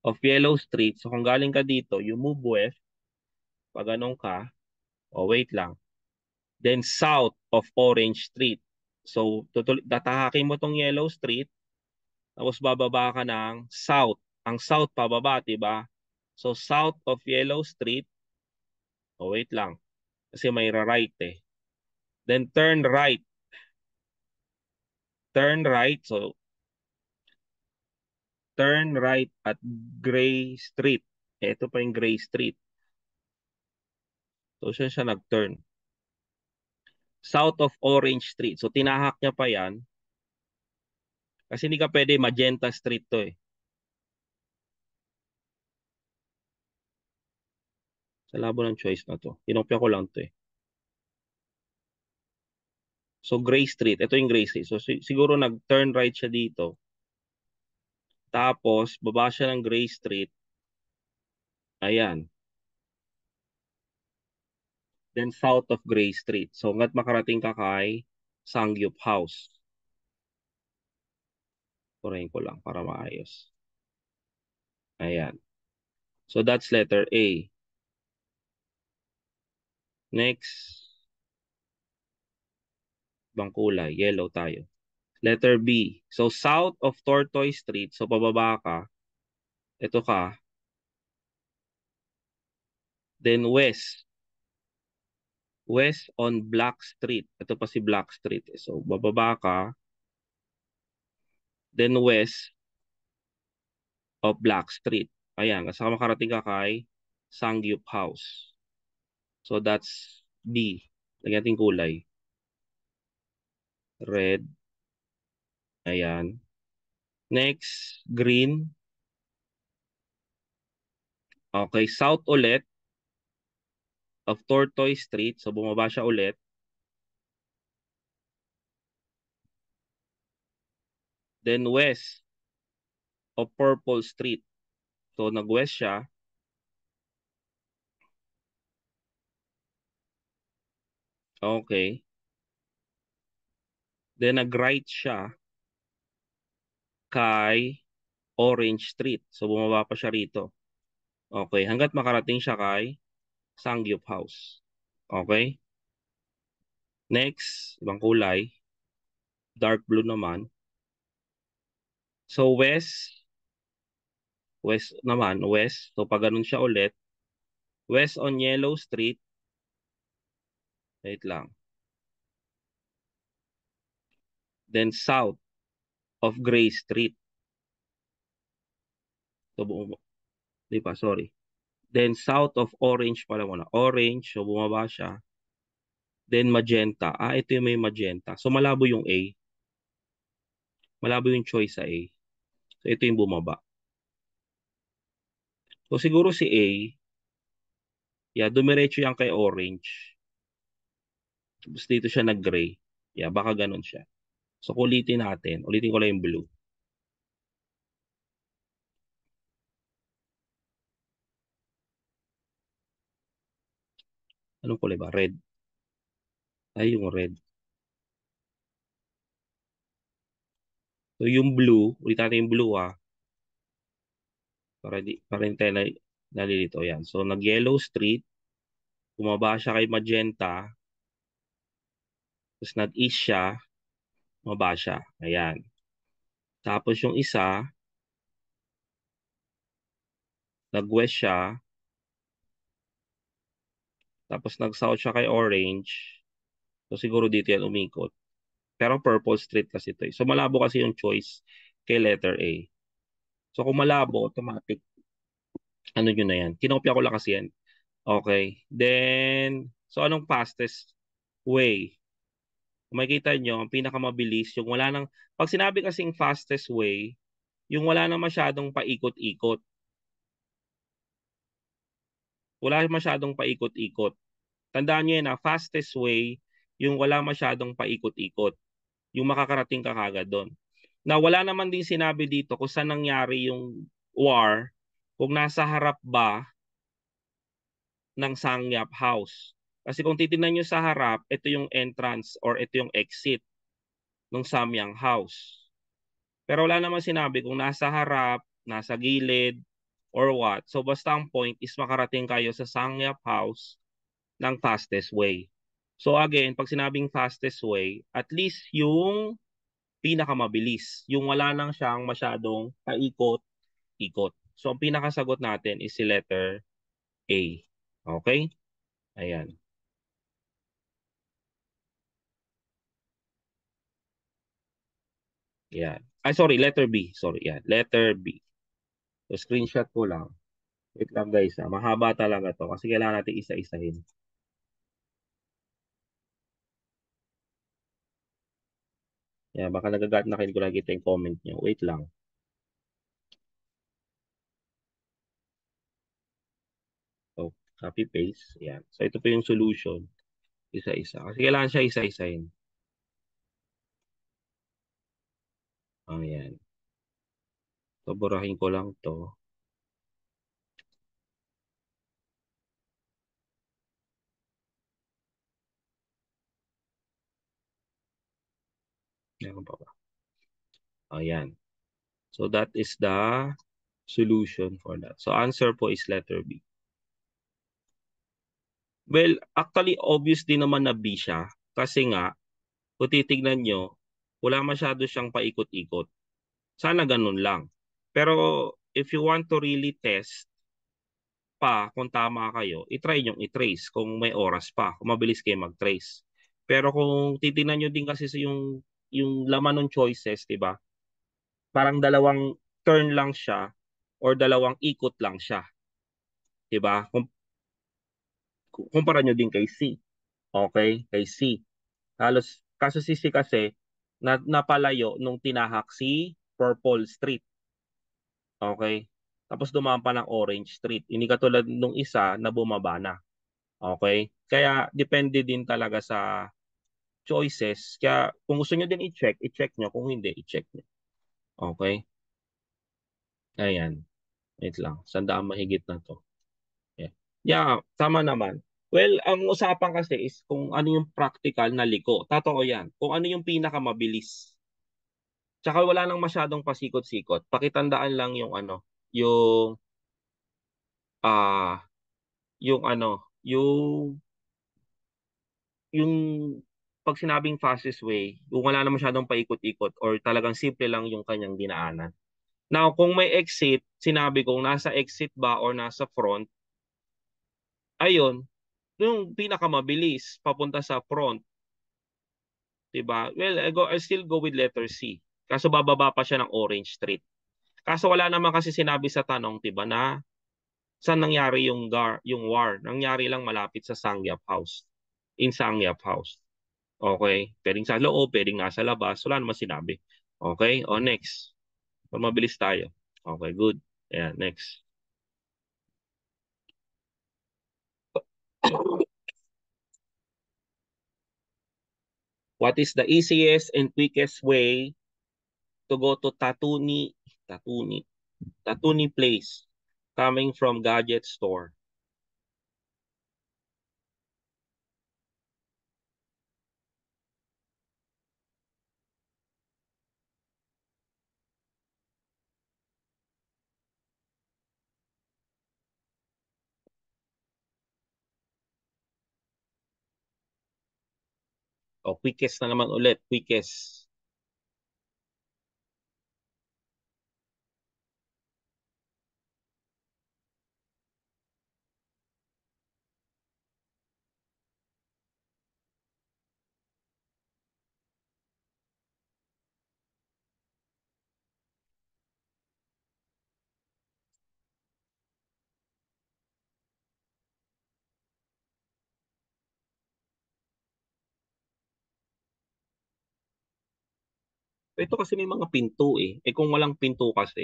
of Yellow Street. So, kung galing ka dito, you move west. Pag ganun ka, wait lang. Then, south of Orange Street. So, tatahakin mo tong Yellow Street, tapos bababa ka ng south. Ang south pababa, diba? So, south of Yellow Street, wait lang. Kasi may right eh. Then, turn right. Turn right. So, turn right at Gray Street. Ito pa yung Gray Street. So, siya nag-turn. South of Orange Street. So, tinahak niya pa yan. Kasi hindi ka pwede Magenta Street to eh. Sa labo ng choice na to. Kinopya ko lang to eh. So, Gray Street. Ito yung Gray Street. So, siguro nag-turn right siya dito. Tapos, baba siya ng Gray Street. Ayan. Then, south of Gray Street. So, hanggat makarating ka kay Sangyup House. Purahin ko lang para maayos. Ayan. So, that's letter A. Next. Ibang kulay. Yellow tayo. Letter B. So, south of Tortoise Street. So, pababa ka. Ito ka. Then, west. West on Black Street. Ito pa si Black Street. So, bababa ka. Then, west of Black Street. Ayan. Saka makarating ka kay Sangyup House. So, that's B. Lagyan natin kulay. Red. Ayan. Next, green. Okay, south ulit of Tortoise Street. So, bumaba siya ulit. Then, west of Purple Street. So, nag-west siya. Okay. Then, nag-right siya kay Orange Street. So, bumaba pa siya rito. Okay. Hanggat makarating siya kay Sangyup House. Okay. Next, ibang kulay. Dark blue naman. So, west naman, west. So, pag ganun siya ulit, west on Yellow Street. Wait lang. Then, south of Gray Street. So, di pa, sorry. Then, south of Orange pala muna. Orange, so bumaba siya. Then, magenta. Ito yung may magenta. So, malabo yung A. Malabo yung choice sa A. So, ito yung bumaba. So, siguro si A, yeah, dumiretso yan kay Orange. Tapos dito siya nag-gray. Yeah, baka ganun siya. So, ulitin natin. Ulitin ko lang yung blue. Anong kulay ba? Red. Ay, yung red. So, yung blue, ulit natin yung blue ha, para hindi tayo nalilito. Yan. So, nag-yellow street, bumaba siya kay magenta, tapos nag-east siya, bumaba siya. Ayan. Tapos yung isa, nag-west siya, tapos nag-south siya kay orange. So, siguro dito yan umikot. Pero purple street kasi ito eh. So, malabo kasi yung choice kay letter A. So, kung malabo, automatic, ano nyo na yan. Kinopya ko lang kasi yan. Okay. Then, so anong fastest way? Kung makikita nyo, ang pinakamabilis, yung wala nang, pag sinabi kasing fastest way, yung wala na masyadong paikot-ikot. Wala masyadong paikot-ikot. Tandaan nyo yan na fastest way, yung wala masyadong paikot-ikot. Yung makakarating ka kagad doon. Na wala naman din sinabi dito kung saan nangyari yung war, kung nasa harap ba ng Sangyap House. Kasi kung titingnan nyo sa harap, ito yung entrance or ito yung exit ng Samyang House. Pero wala naman sinabi kung nasa harap, nasa gilid, or what. So basta ang point is makarating kayo sa Sangyap House ng fastest way. So again, pag sinabing fastest way, at least yung pinakamabilis. Yung wala nang siyang masyadong paikot-ikot. So ang pinakasagot natin is si letter A. Okay? Ayan. Yan. Ay, sorry, letter B. Sorry, yan. Letter B. So, screenshot ko lang. Wait lang guys, ha. Mahaba talaga to kasi kailangan natin isa-isahin. Yan, baka nagagat na kayo ko nakita yung comment nyo. Wait lang. So, copy paste. Yan. So, ito po yung solution. Isa-isa. Kasi kailangan siya isa-isahin. Ayan. So, burahin ko lang to. Meron pa ba? Ayan. So, that is the solution for that. So, answer po is letter B. Well, actually, obvious din naman na B siya. Kasi nga, kung titignan nyo, wala masyado siyang paikot-ikot. Sana ganun lang. Pero if you want to really test pa kung tama kayo, itry nyo i-trace kung may oras pa, kung mabilis kayo mag-trace. Pero kung titignan nyo din kasi sa yung laman ng choices, di ba? Parang dalawang turn lang siya or dalawang ikot lang siya. Di ba? Kumpara nyo din kay C. Okay? Kay C. Halos, kaso si C kasi, napalayo nung tinahak si Purple Street. Okay? Tapos dumaan pa ng Orange Street. Hindi katulad nung isa na bumaba na. Okay? Kaya depende din talaga sa choices. Kaya kung gusto nyo din i-check, i-check nyo. Kung hindi, i-check nyo. Okay? Ayan. Wait lang. Sandaan mahigit na to. Yeah. Yeah, tama naman. Well, ang usapan kasi is kung ano yung practical na liko. Totoo yan. Kung ano yung pinakamabilis. Tsaka wala nang masyadong pasikot-sikot. Pakitandaan lang yung ano, yung ah yung ano, yung pag sinabing fastest way, yung wala na masyadong paikot-ikot or talagang simple lang yung kanyang dinaanan. Now, kung may exit, sinabi kong nasa exit ba or nasa front, ayun, yung pinakamabilis papunta sa front, 'di ba? Well, I still go with letter C. Kaso bababa pa siya ng Orange Street. Kaso wala naman kasi sinabi sa tanong, 'di ba, na saan nangyari yung war. Nangyari lang malapit sa Sangyap House. In Sangyap House. Okay? Pwedeng sa loob, pwedeng nasa labas. Wala naman sinabi. Okay? O next. So, mabilis tayo. Okay, good. Ayan, next. What is the easiest and quickest way to go to Tatuni, Tatuni Place coming from Gadget Store? O, quickest na naman ulit. Quickest. Ito kasi may mga pinto eh. Eh kung walang pinto kasi,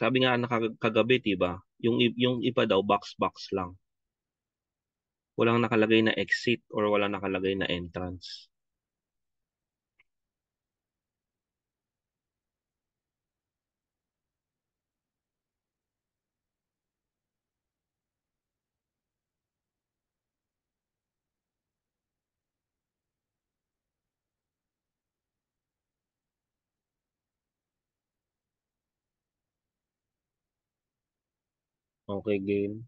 sabi nga kagabi, 'di ba? Yung iba daw box lang. Walang nakalagay na exit or walang nakalagay na entrance. Okay, game.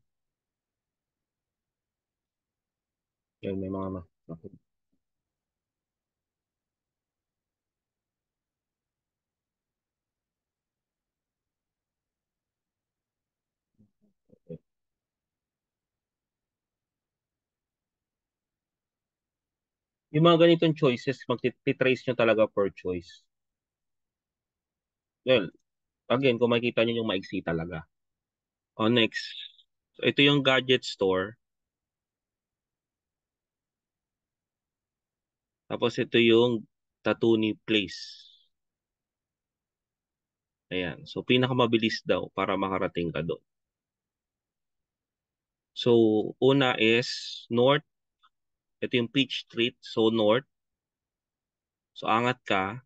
Yan, may mga okay. Yung mga ganitong choices, magti-trace nyo talaga per choice. Well, again, kung makikita nyo yung maiksi talaga. O, next. So, ito yung gadget store. Tapos ito yung Tatuni Place. Ayan. So, pinakamabilis daw para makarating ka doon. So, una is north. Ito yung Peach Street. So, north. So, angat ka.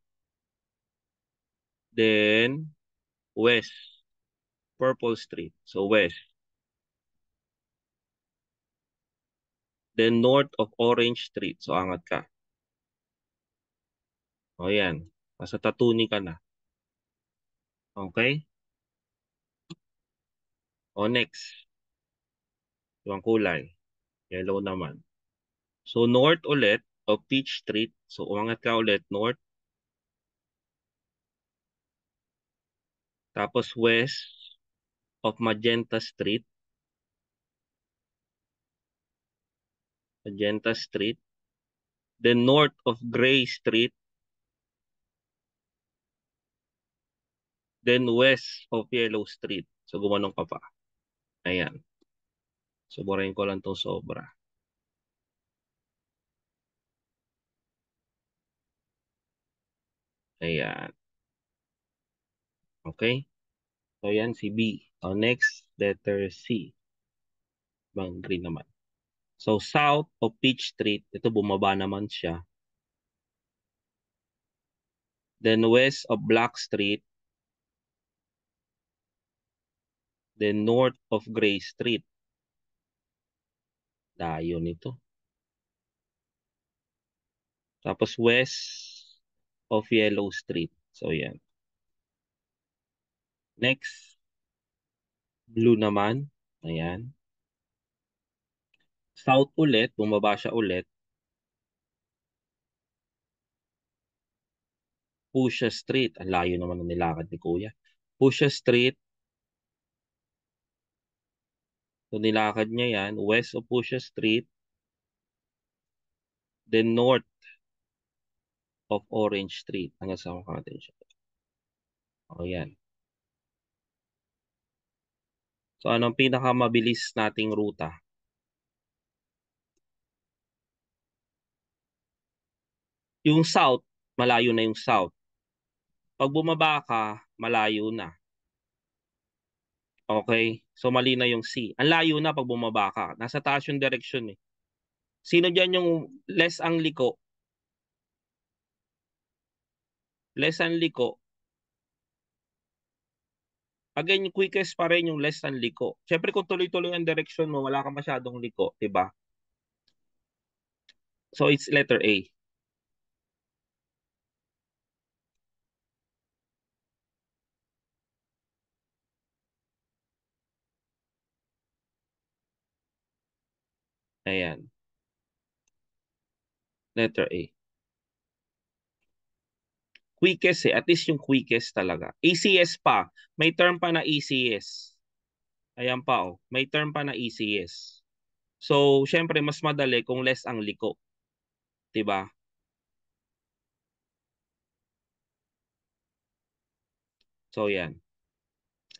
Then, west. Purple Street. So, west. Then, north of Orange Street. So, angat ka. O, yan. Nasa Tatuni ka na. Okay? O, next. Yung kulay. Yellow naman. So, north ulit of Peach Street. So, umangat ka ulit north. Tapos, west of Magenta Street. Magenta Street. Then, north of Gray Street. Then, west of Yellow Street. So, gumanong ka pa. Ayan. Suburin ko lang itong sobra. Ayan. Okay? So, yan si B. So, next, letter C. Bang green naman. So, south of Peach Street. Ito, bumaba naman siya. Then, west of Black Street. Then, north of Gray Street. Layo nito. Tapos, west of Yellow Street. So, yan. Next, blue naman. Ayan. South ulit. Bumaba siya ulit. Pusha Street. Ang layo naman ng nilakad ni Kuya. Pusha Street. So, nilakad niya yan. West of Pusha Street. Then, north of Orange Street. Hanggang sa natin siya. O, yan. So, anong pinakamabilis nating ruta? Yung south, malayo na yung south. Pag bumaba ka, malayo na. Okay? So, mali na yung C. Ang layo na pag bumaba ka. Nasa taas yung direction eh. Sino dyan yung less ang liko? Less ang liko. Again, yung quickest pa rin yung less ang liko. Siyempre, kung tuloy-tuloy ang direction mo, wala kang masyadong liko. Diba? So, it's letter A. Ayan. Letter A. Quickest eh. At least yung quickest talaga. ECS pa. May term pa na ECS. Ayan pa oh. May term pa na ECS. So, syempre, mas madali kung less ang liko. 'Di ba? So, yan.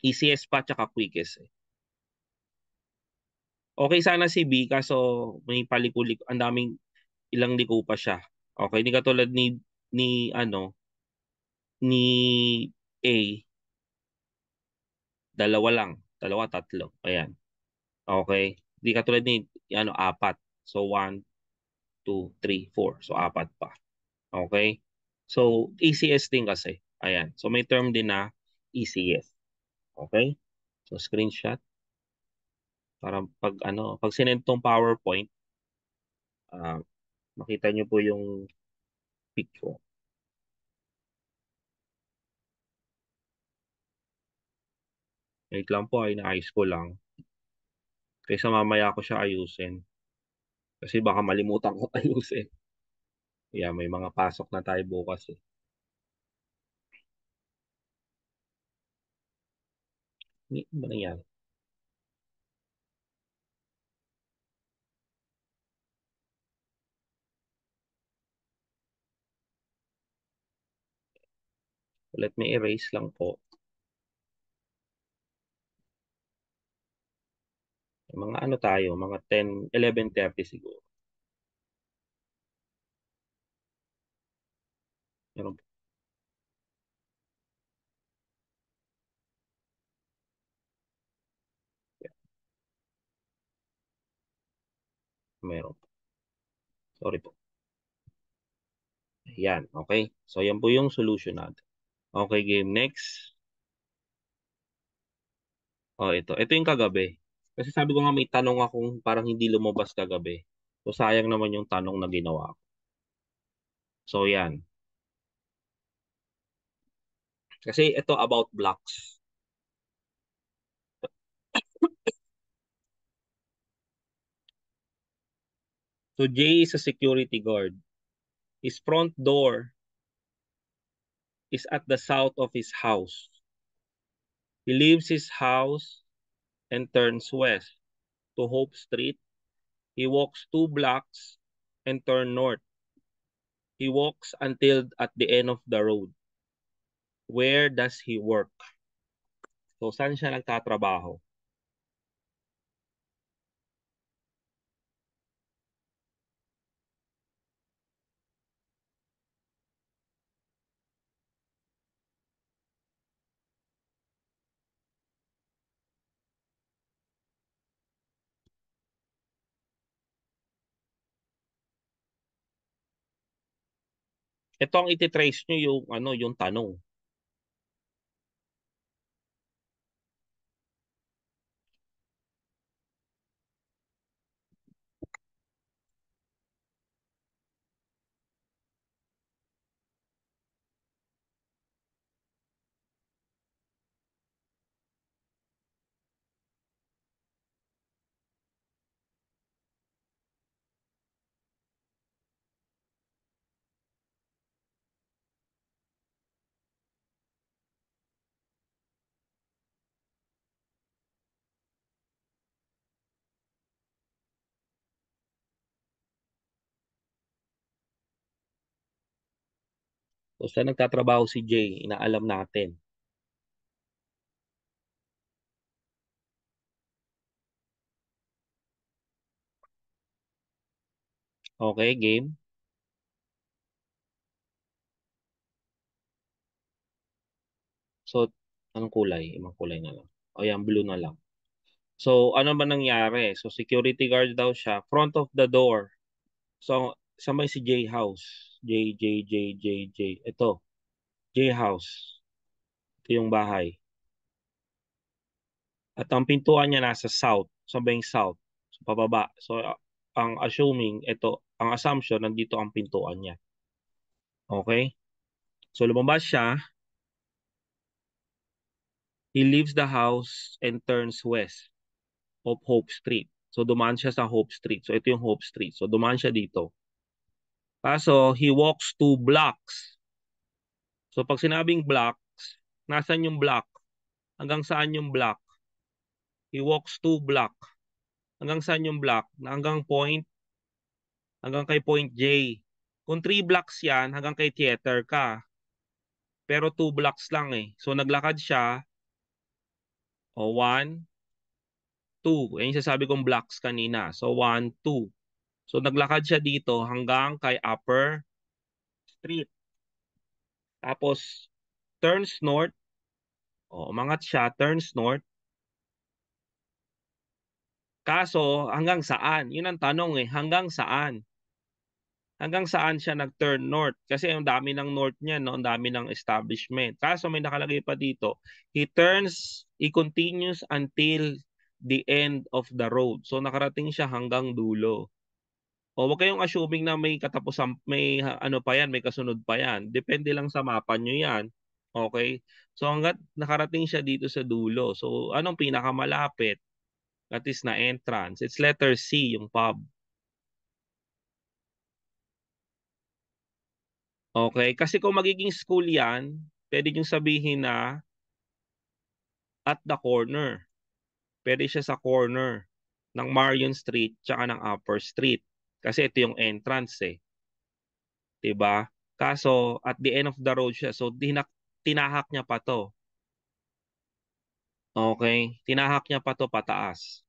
ECS pa tsaka quickest eh. Okay sana si B kaso may paliko-liko. Ang daming ilang liko pa siya. Okay, hindi katulad ni ano ni A, dalawa lang, dalawa tatlo. Ayan. Okay. Hindi katulad ni ano apat. So 1 2 3 4. So apat pa. Okay? So ECS din kasi. Ayan. So may term din na ECS. Okay? So screenshot para pag ano, pag sinend tong PowerPoint, ah, makita nyo po yung picture. Wait lang po, ay naayos ko lang. Kaysa mamaya ko siya ayusin. Kasi baka malimutan ko ayusin. Yeah, may mga pasok na tayo bukas eh. Hindi ba nangyari? Let me erase lang po. Mga ano tayo, mga 10, 11:30 siguro. Meron, meron. Sorry po. Yan, okay. So, yan po yung solution natin. Okay, game next. Oh, ito. Ito yung kagabi. Kasi sabi ko nga may tanong akong parang hindi lumabas kagabi. So, sayang naman yung tanong na ginawa ko. So, yan. Kasi ito about blocks. So, Jay is a security guard. His front door is at the south of his house. He leaves his house and turns west to Hope Street. He walks 2 blocks and turn north. He walks until at the end of the road. Where does he work? So, saan siya nagtatrabaho? Ito ang ititrace nyo yung, ano, yung tanong. So, saan nagtatrabaho si Jay? Inaalam natin. Okay, game. So, anong kulay? Ibang kulay na lang. O yan, blue na lang. So, ano ba nangyari? So, security guard daw siya. Front of the door. So, saan ba si J House? J, J, J, J, J. Ito, J House. Ito yung bahay. At ang pintuan niya nasa south. Sa ba yung south? So, pababa. So, ang assuming, ito, ang assumption, nandito ang pintuan niya. Okay? So, lumabas siya. He leaves the house and turns west of Hope Street. So dumaan siya sa Hope Street. So ito yung Hope Street. So dumaan siya dito. Kaso he walks 2 blocks. So pag sinabing blocks, nasan yung block? Hanggang saan yung block? He walks 2 block. Hanggang saan yung block? Hanggang point, hanggang kay point J. Kung 3 blocks yan, hanggang kay theater ka. Pero 2 blocks lang eh. So naglakad siya, o 1, 2. Yan yung sasabi kong blocks kanina. So 1, 2. So naglakad siya dito hanggang kay Upper Street. Tapos turns north. O, umangat siya, turns north. Kaso hanggang saan? Yun ang tanong eh. Hanggang saan? Hanggang saan siya nag-turn north? Kasi ang dami ng north niya, no? Ang dami ng establishment. Kaso may nakalagay pa dito. He continues until the end of the road. So nakarating siya hanggang dulo. O wag kayong assuming na may katapusan, may ano pa yan, may kasunod pa yan. Depende lang sa mapa nyo yan. Okay? So hanggat nakarating siya dito sa dulo. So anong pinakamalapit? At least na entrance. It's letter C, yung pub. Okay? Kasi kung magiging school yan, pwede nyo sabihin na at the corner. Pwede siya sa corner ng Marion Street tsaka ng Upper Street. Kasi ito yung entrance eh. 'Di ba? Kaso at the end of the road siya. So tinahak niya pa to. Okay? Tinahak niya pa to pataas.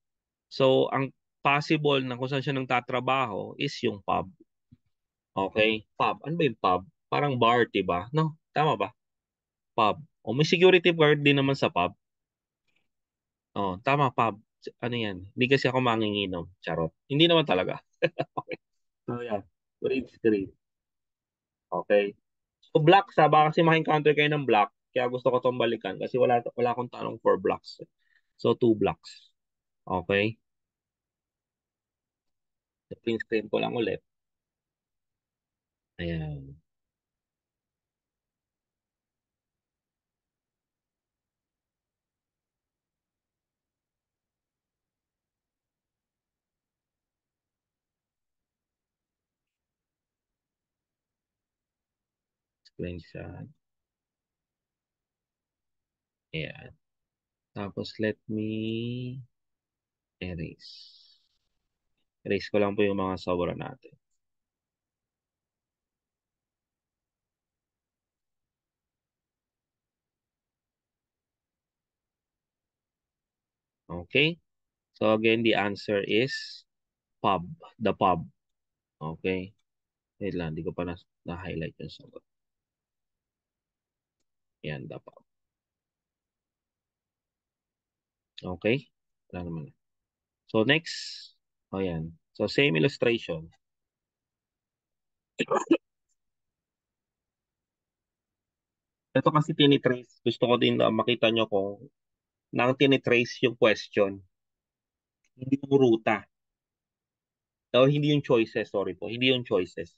So ang possible na kung saan siya nang tatrabaho is yung pub. Okay? Pub. Ano ba yung pub? Parang bar, 'di ba? No, tama ba? Pub. O may security guard din naman sa pub. Oh, tama pub. Ano 'yan? Hindi kasi ako manginginom. Charot. Hindi naman talaga. Okay. So yeah. Grade screen. Okay. So blocks ha, baka kasi maka-encounter kayo ng block. Kaya gusto ko itong balikan kasi wala akong tanong for blocks. So 2 blocks. Okay. Print screen ko lang ulit. Ayan. Screenshot. Ayan. Tapos let me erase. Erase ko lang po yung mga sobra natin. Okay. So again, the answer is pub. The pub. Okay. Wait lang, hindi ko pa na-highlight yung sagot. Yan, the pub. Okay. Wala naman. So next. O yan. So same illustration. Ito kasi tinitrace. Gusto ko din na makita nyo kung nang tinitrace yung question. Hindi yung ruta. O hindi yung choices, sorry po. Hindi yung choices.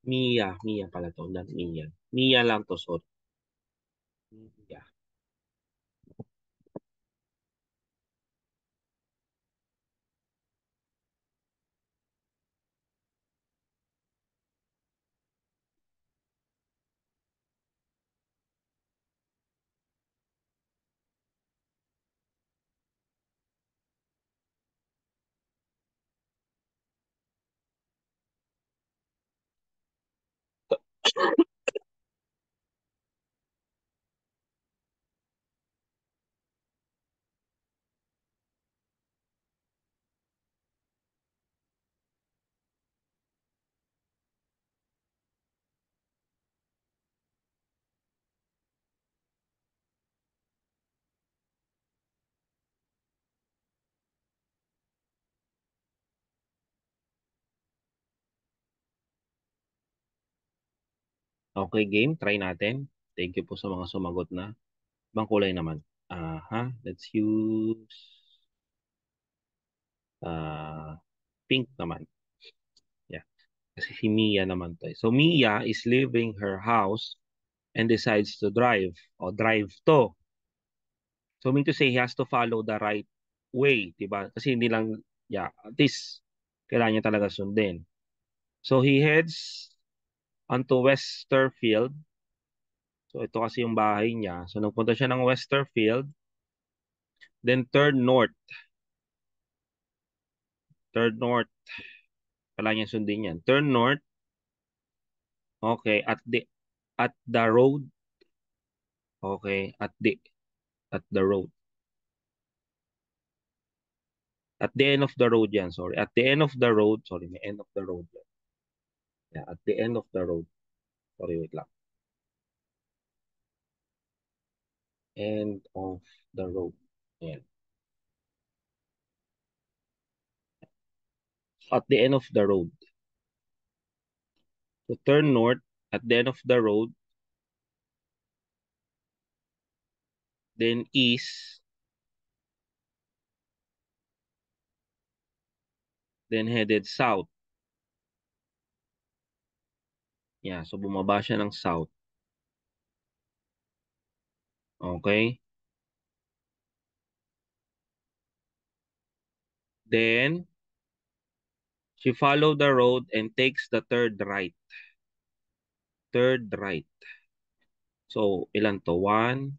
Mia pala to, not Mia. Mia lang to, sorry. Mia. Okay, game. Try natin. Thank you po sa mga sumagot na. Ibang kulay naman. Let's use uh, pink naman. Yeah. Kasi si Mia naman to. So Mia is leaving her house and decides to drive. O drive to. So mean to say he has to follow the right way, 'di ba? Kasi hindi lang, yeah, at least kailangan niya talaga sundin. So he heads onto Westerfield. So ito kasi yung bahay niya. So nagpunta siya ng Westerfield, then turn north. Turn north. Kailangan niya sundin yan. Turn north. Okay, at the road. Okay, at the road. At the end of the road yan, sorry. At the end of the road, sorry, may end of the road yan. Yeah, at the end of the road. Sorry, wait lang. End of the road. Ayan. At the end of the road. So turn north at the end of the road, then east, then headed south. Yeah, so bumaba siya ng south. Okay? Then, she followed the road and takes the third right. Third right. So, ilan to? One,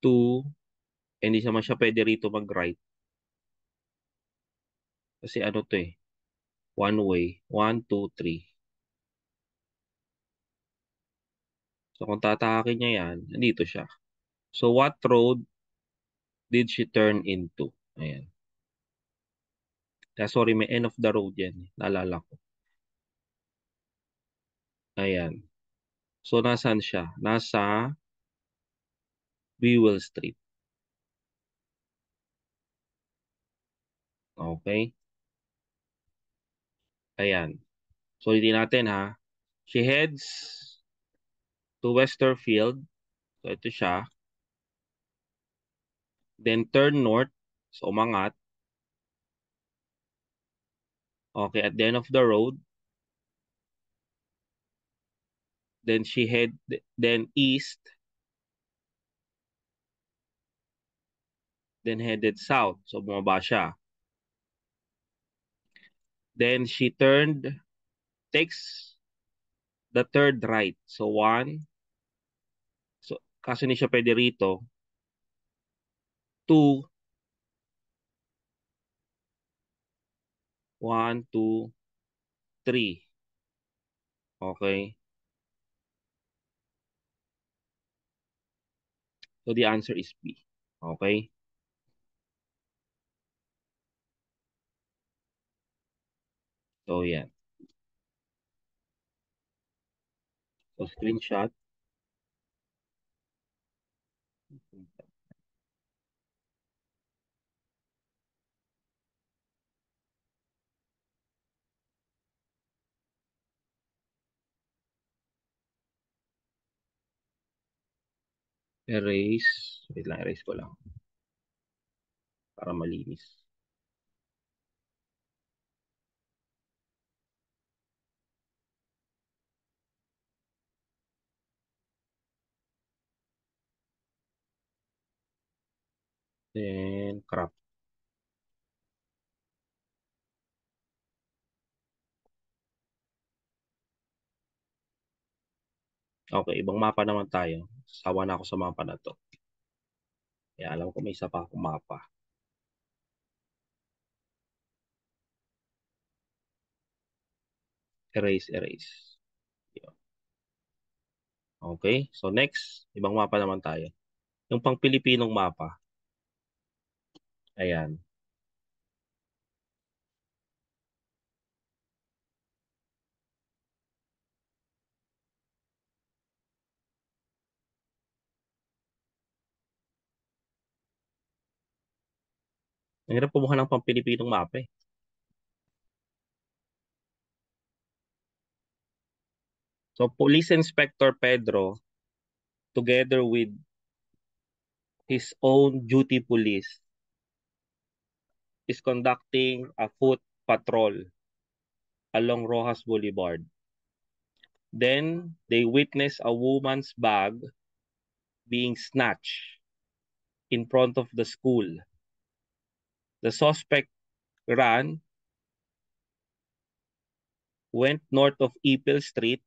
two, hindi naman siya pwede rito mag-right. Kasi ano to eh? One way. One, two, three. So, kung tatahakin niya yan, nandito siya. So, what road did she turn into? Ayan. Kaya sorry, may end of the road yan. Naalala ko. Ayan. So, nasaan siya? Nasa Wewell Street. Okay? Ayan. So, hindi natin ha. She heads to Westerfield. So, ito siya. Then, turn north. So, umangat. Okay, at the end of the road. Then, then east. Then, headed south. So, bumaba siya. Then, takes the third right. So, one. So, kaso hindi siya pwede rito. Two. One, two, three. Okay. So, the answer is B. Okay. So, yan. So, screenshot. Erase. Wait lang, erase ko lang. Para malinis. Then, crop. Okay, ibang mapa naman tayo. Sawa na ako sa mapa na to. Kaya alam ko may isa pa akong mapa. Erase, erase. Yun. Okay, so next, ibang mapa naman tayo. Yung pang Pilipinong mapa. Ayan. Ang hirap kumuha ng pang Pilipinong mapa eh. So Police Inspector Pedro, together with his own duty police, is conducting a foot patrol along Rojas Boulevard. Then they witness a woman's bag being snatched in front of the school. The suspect ran, went north of Ipil Street,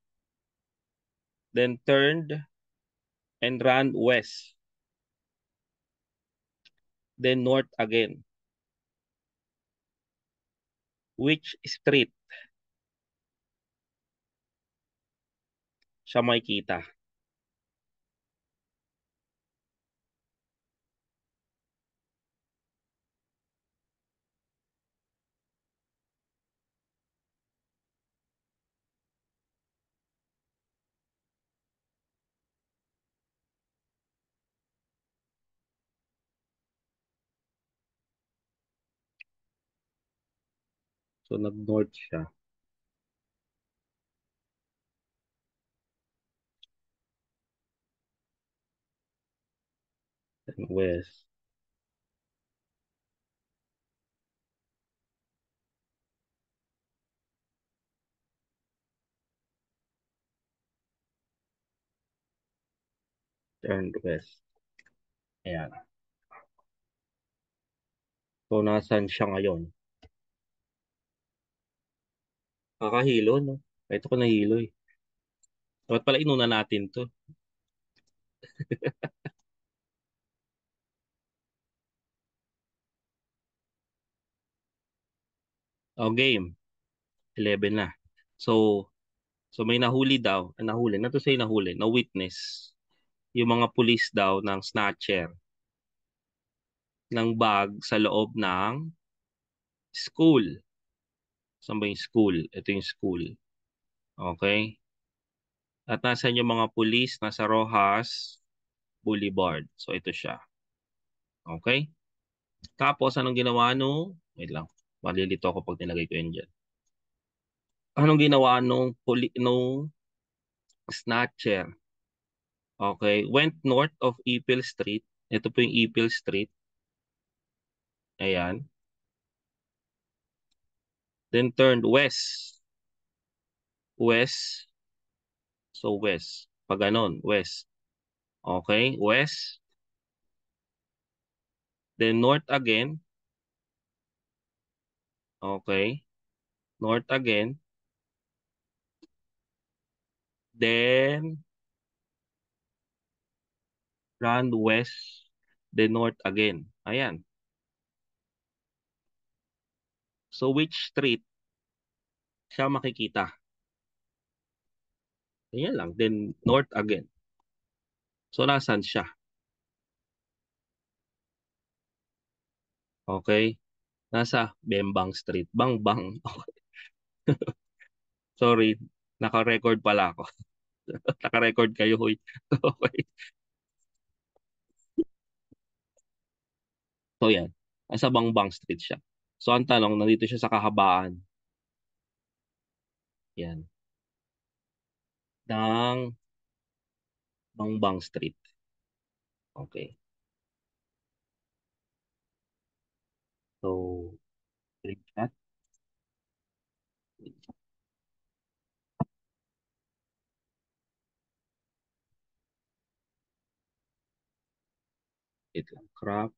then turned and ran west, then north again. Which street siya makikita? So nag-north siya, then west. Turned west. Ayan. So nasan siya ngayon? Kakahilo, no? Ito ko nahilo eh. Dapat pala inuna natin to. O game, 11 na. So, so may nahuli daw, nahuli, na to say nahuli, na witness yung mga pulis daw ng snatcher ng bag sa loob ng school. Saan ba yung school? Ito yung school. Okay? At nasan yung mga pulis? Nasa Rojas Boulevard. So ito siya. Okay? Tapos anong ginawa nung, wait lang, malilito ako pag nilagay ko yun dyan. Anong ginawa nung snatcher? Okay, went north of Ipil Street. Ito po yung Ipil Street. Ayan. Then turned west. West. So west. Pag ganon, west. Okay, west. Then north again. Okay. North again. Then run west. Then north again. Ayan. So which street siya makikita? Ayan lang. Then north again. So nasan siya? Okay. Nasa Bembang Street. Bang. Sorry. Naka-record pala ako. Naka-record kayo, hoy. Okay. So yan. Nasa Bangbang Street siya. So ang tanong, nandito siya sa kahabaan. Yan. Ng Bangbang Street. Okay. So, screenshot. Wait lang. Crop.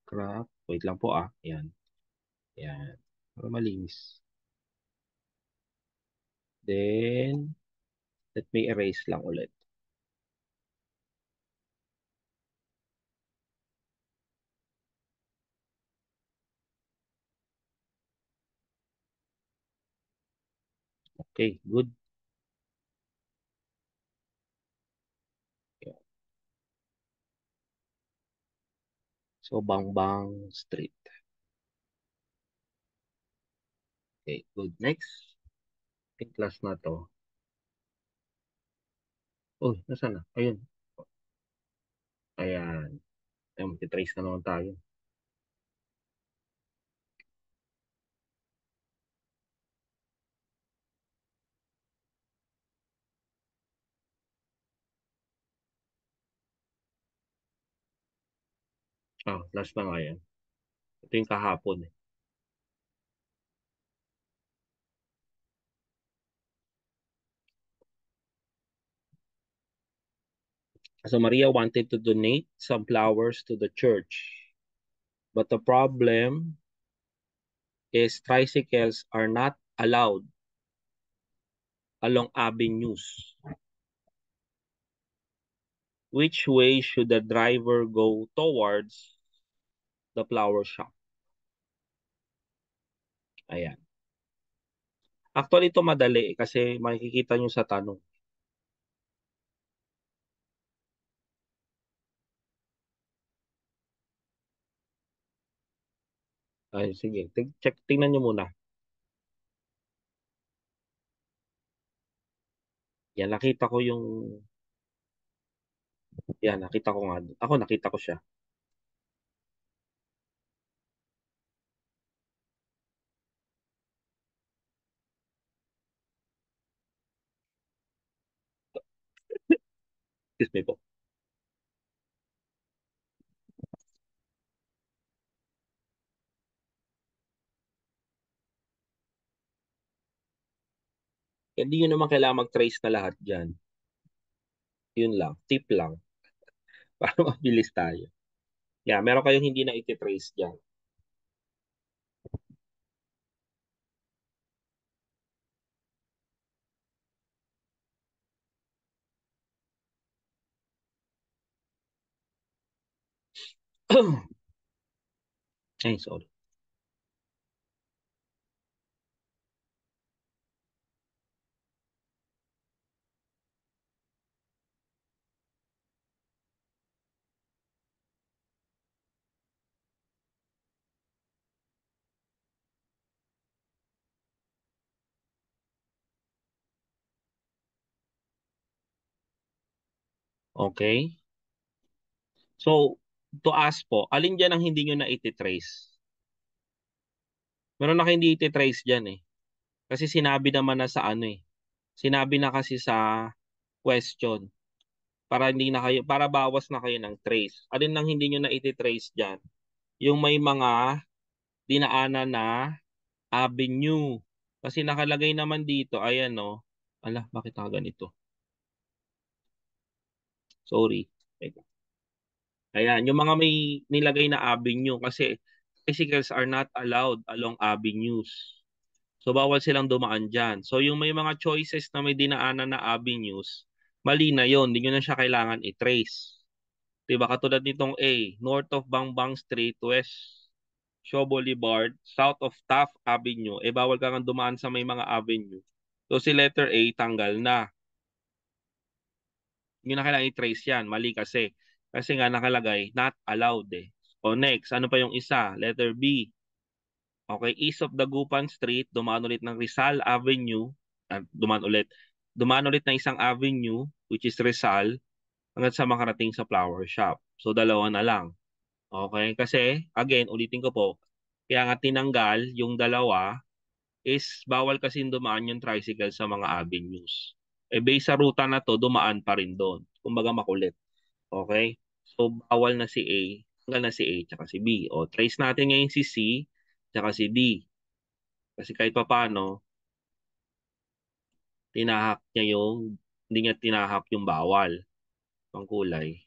Crop. Wait lang po ah. Yan. Yan. Para malinis. Then, let me erase lang ulit. Okay, good. Yan. So, Bangbang Street. Okay, good. Next. In class na to. Oh, nasaan na? Ayun. Ayan. Ayan, magti-trace na naman tayo. Ah, last na nga yan. Ito yung kahapon eh. So Maria wanted to donate some flowers to the church. But the problem is tricycles are not allowed along avenues. Which way should the driver go towards the flower shop? Ayan. Actually, ito madali kasi makikita nyo sa tanong. Ay, sige. Check, tingnan nyo muna. Yan, nakita ko yung... Yan, nakita ko nga. Ako, nakita ko siya. Excuse me po. Hindi nyo naman kailangan mag-trace na lahat dyan. Yun lang. Tip lang. Para mabilis tayo. Yeah, meron kayong hindi na iti-trace dyan. Ay, sorry. Okay. So, to ask po, alin dyan ang hindi nyo na iti-trace? Meron na kayo hindi iti-trace dyan eh. Kasi sinabi naman na sa ano eh. Sinabi na kasi sa question para hindi na kayo para bawas na kayo ng trace. Alin nang hindi niyo na iti-trace diyan? Yung may mga dinaanan na avenue. Kasi nakalagay naman dito, ayan no. Ala, bakit naka ganito? Sorry. Teka. Ayan, yung mga may nilagay na avenue kasi bicycles are not allowed along avenues. So, bawal silang dumaan dyan. So, yung may mga choices na may dinaanan na avenues, mali na yun. Hindi nyo na siya kailangan i-trace. Diba? Katulad nitong A, north of Bangbang Street, west Shaw Boulevard, south of Taft Avenue, eh bawal ka nga dumaan sa may mga avenue. So, si letter A, tanggal na. Hindi na kailangan i-trace yan. Mali kasi. Kasi nga nakalagay, not allowed eh. O next, ano pa yung isa? Letter B. Okay, east of Dagupan Street, dumaan ulit ng Rizal Avenue, dumaan ulit. Dumaan ulit ng isang avenue, which is Rizal, hanggang sa makarating sa flower shop. So, dalawa na lang. Okay, kasi, again, ulitin ko po, kaya nga tinanggal yung dalawa is bawal kasi dumaan yung tricycle sa mga avenues. Eh, based sa ruta na to, dumaan pa rin doon. Kumbaga makulit. Okay? So, bawal na si A, tanggal na si A, tsaka si B. O, trace natin ngayon si C, tsaka si D. Kasi kahit pa paano, tinahak niya yung, hindi niya tinahak yung bawal. Ang kulay,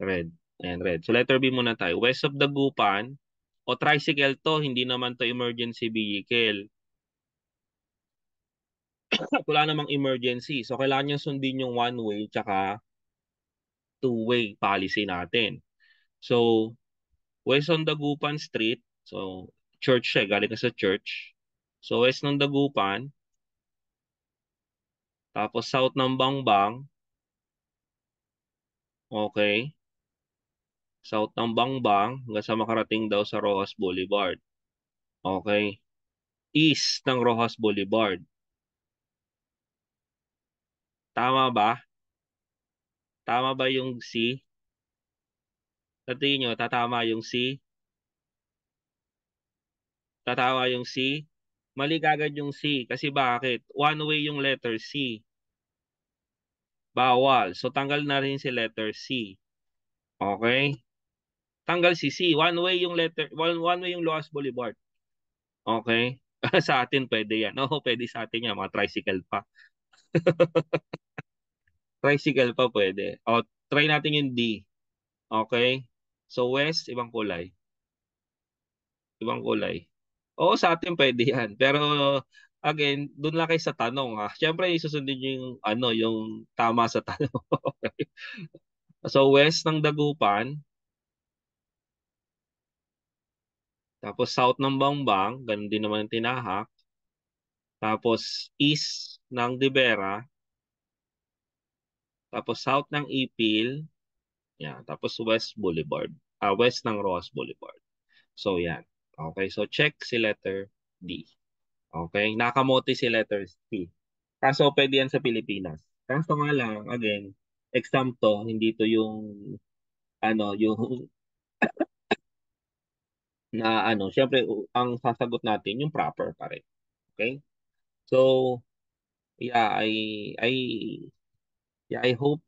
red. Ayan, red. So letter B muna tayo. West of Dagupan, o tricycle to, hindi naman to emergency vehicle. Wala namang emergency. So kailangan nyo sundin yung one-way tsaka two-way policy natin. So, west on Dagupan Street, so church siya, galing ka sa church. So west ng Dagupan, tapos south ng Bangbang, okay. South ng Bangbang hanggang sa makarating daw sa Rojas Boulevard. Okay. East ng Rojas Boulevard. Tama ba? Tama ba yung C? Sa tingin nyo, tatama yung C? Tatama yung C? Mali kagad yung C. Kasi bakit? One way yung letter C. Bawal. So, tanggal na rin si letter C. Okay? Tanggal si C. One way yung letter, one way yung Loas Boulevard. Okay? Sa atin pwede yan. Oo, pwede sa atin yan. Mga tricycle pa. Tricycle pa pwede. O, try natin yung D. Okay? So, west, ibang kulay. Ibang kulay. Oo, sa atin pwede yan. Pero, again, doon lang kayo sa tanong ha. Siyempre, isusundin nyo yung, ano, yung tama sa tanong. Okay? So, west ng Dagupan, tapos south ng Bangbang, ganun din naman ang tinahak. Tapos, east ng Dibera, tapos south ng Ipil, yan. Tapos West Boulevard. West ng Ross Boulevard. So, yan. Okay, so check si letter D. Okay, nakamote si letter C. Kaso pwede yan sa Pilipinas. Kaso nga lang, again, exam to, hindi to yung, ano, yung, na ano, syempre, ang sasagot natin, yung proper pa rin. Okay? So, yeah, I, yeah, I hope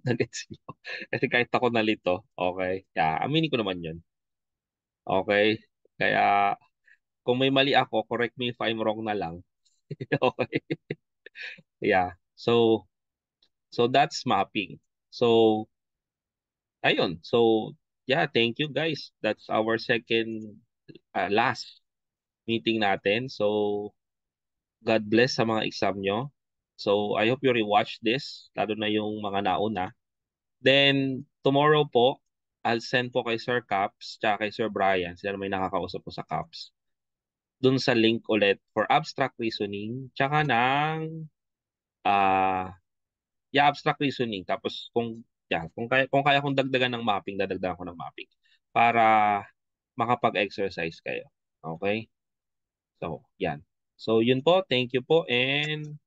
na gets nyo. Kasi kahit ako nalito, okay, yeah, aminin ko naman yun. Okay? Kaya, kung may mali ako, correct me if I'm wrong na lang. Okay? Yeah. So that's mapping. So, ayun. So, yeah, thank you guys. That's our second last meeting natin. So, God bless sa mga exam nyo. So, I hope you rewatch this, lalo na yung mga nauna. Then, tomorrow po, I'll send po kay Sir Caps, tsaka kay Sir Brian, sila may nakakausap po sa Caps, dun sa link ulit for abstract reasoning, tsaka ng ah abstract reasoning. Tapos kung kaya kong dagdagan ng mapping, dadagdagan ko ng mapping para makapag-exercise kayo. Okay? So, yan. So, yun po. Thank you po and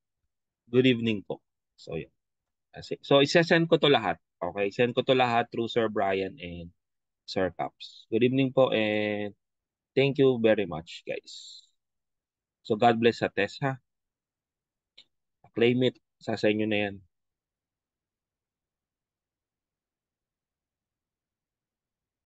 good evening po. So, yun. So, isa-send ko to lahat. Okay? Send ko to lahat through Sir Brian and Sir Caps. Good evening po and thank you very much, guys. So, God bless sa test, ha? Claim it. Sa inyo na yan.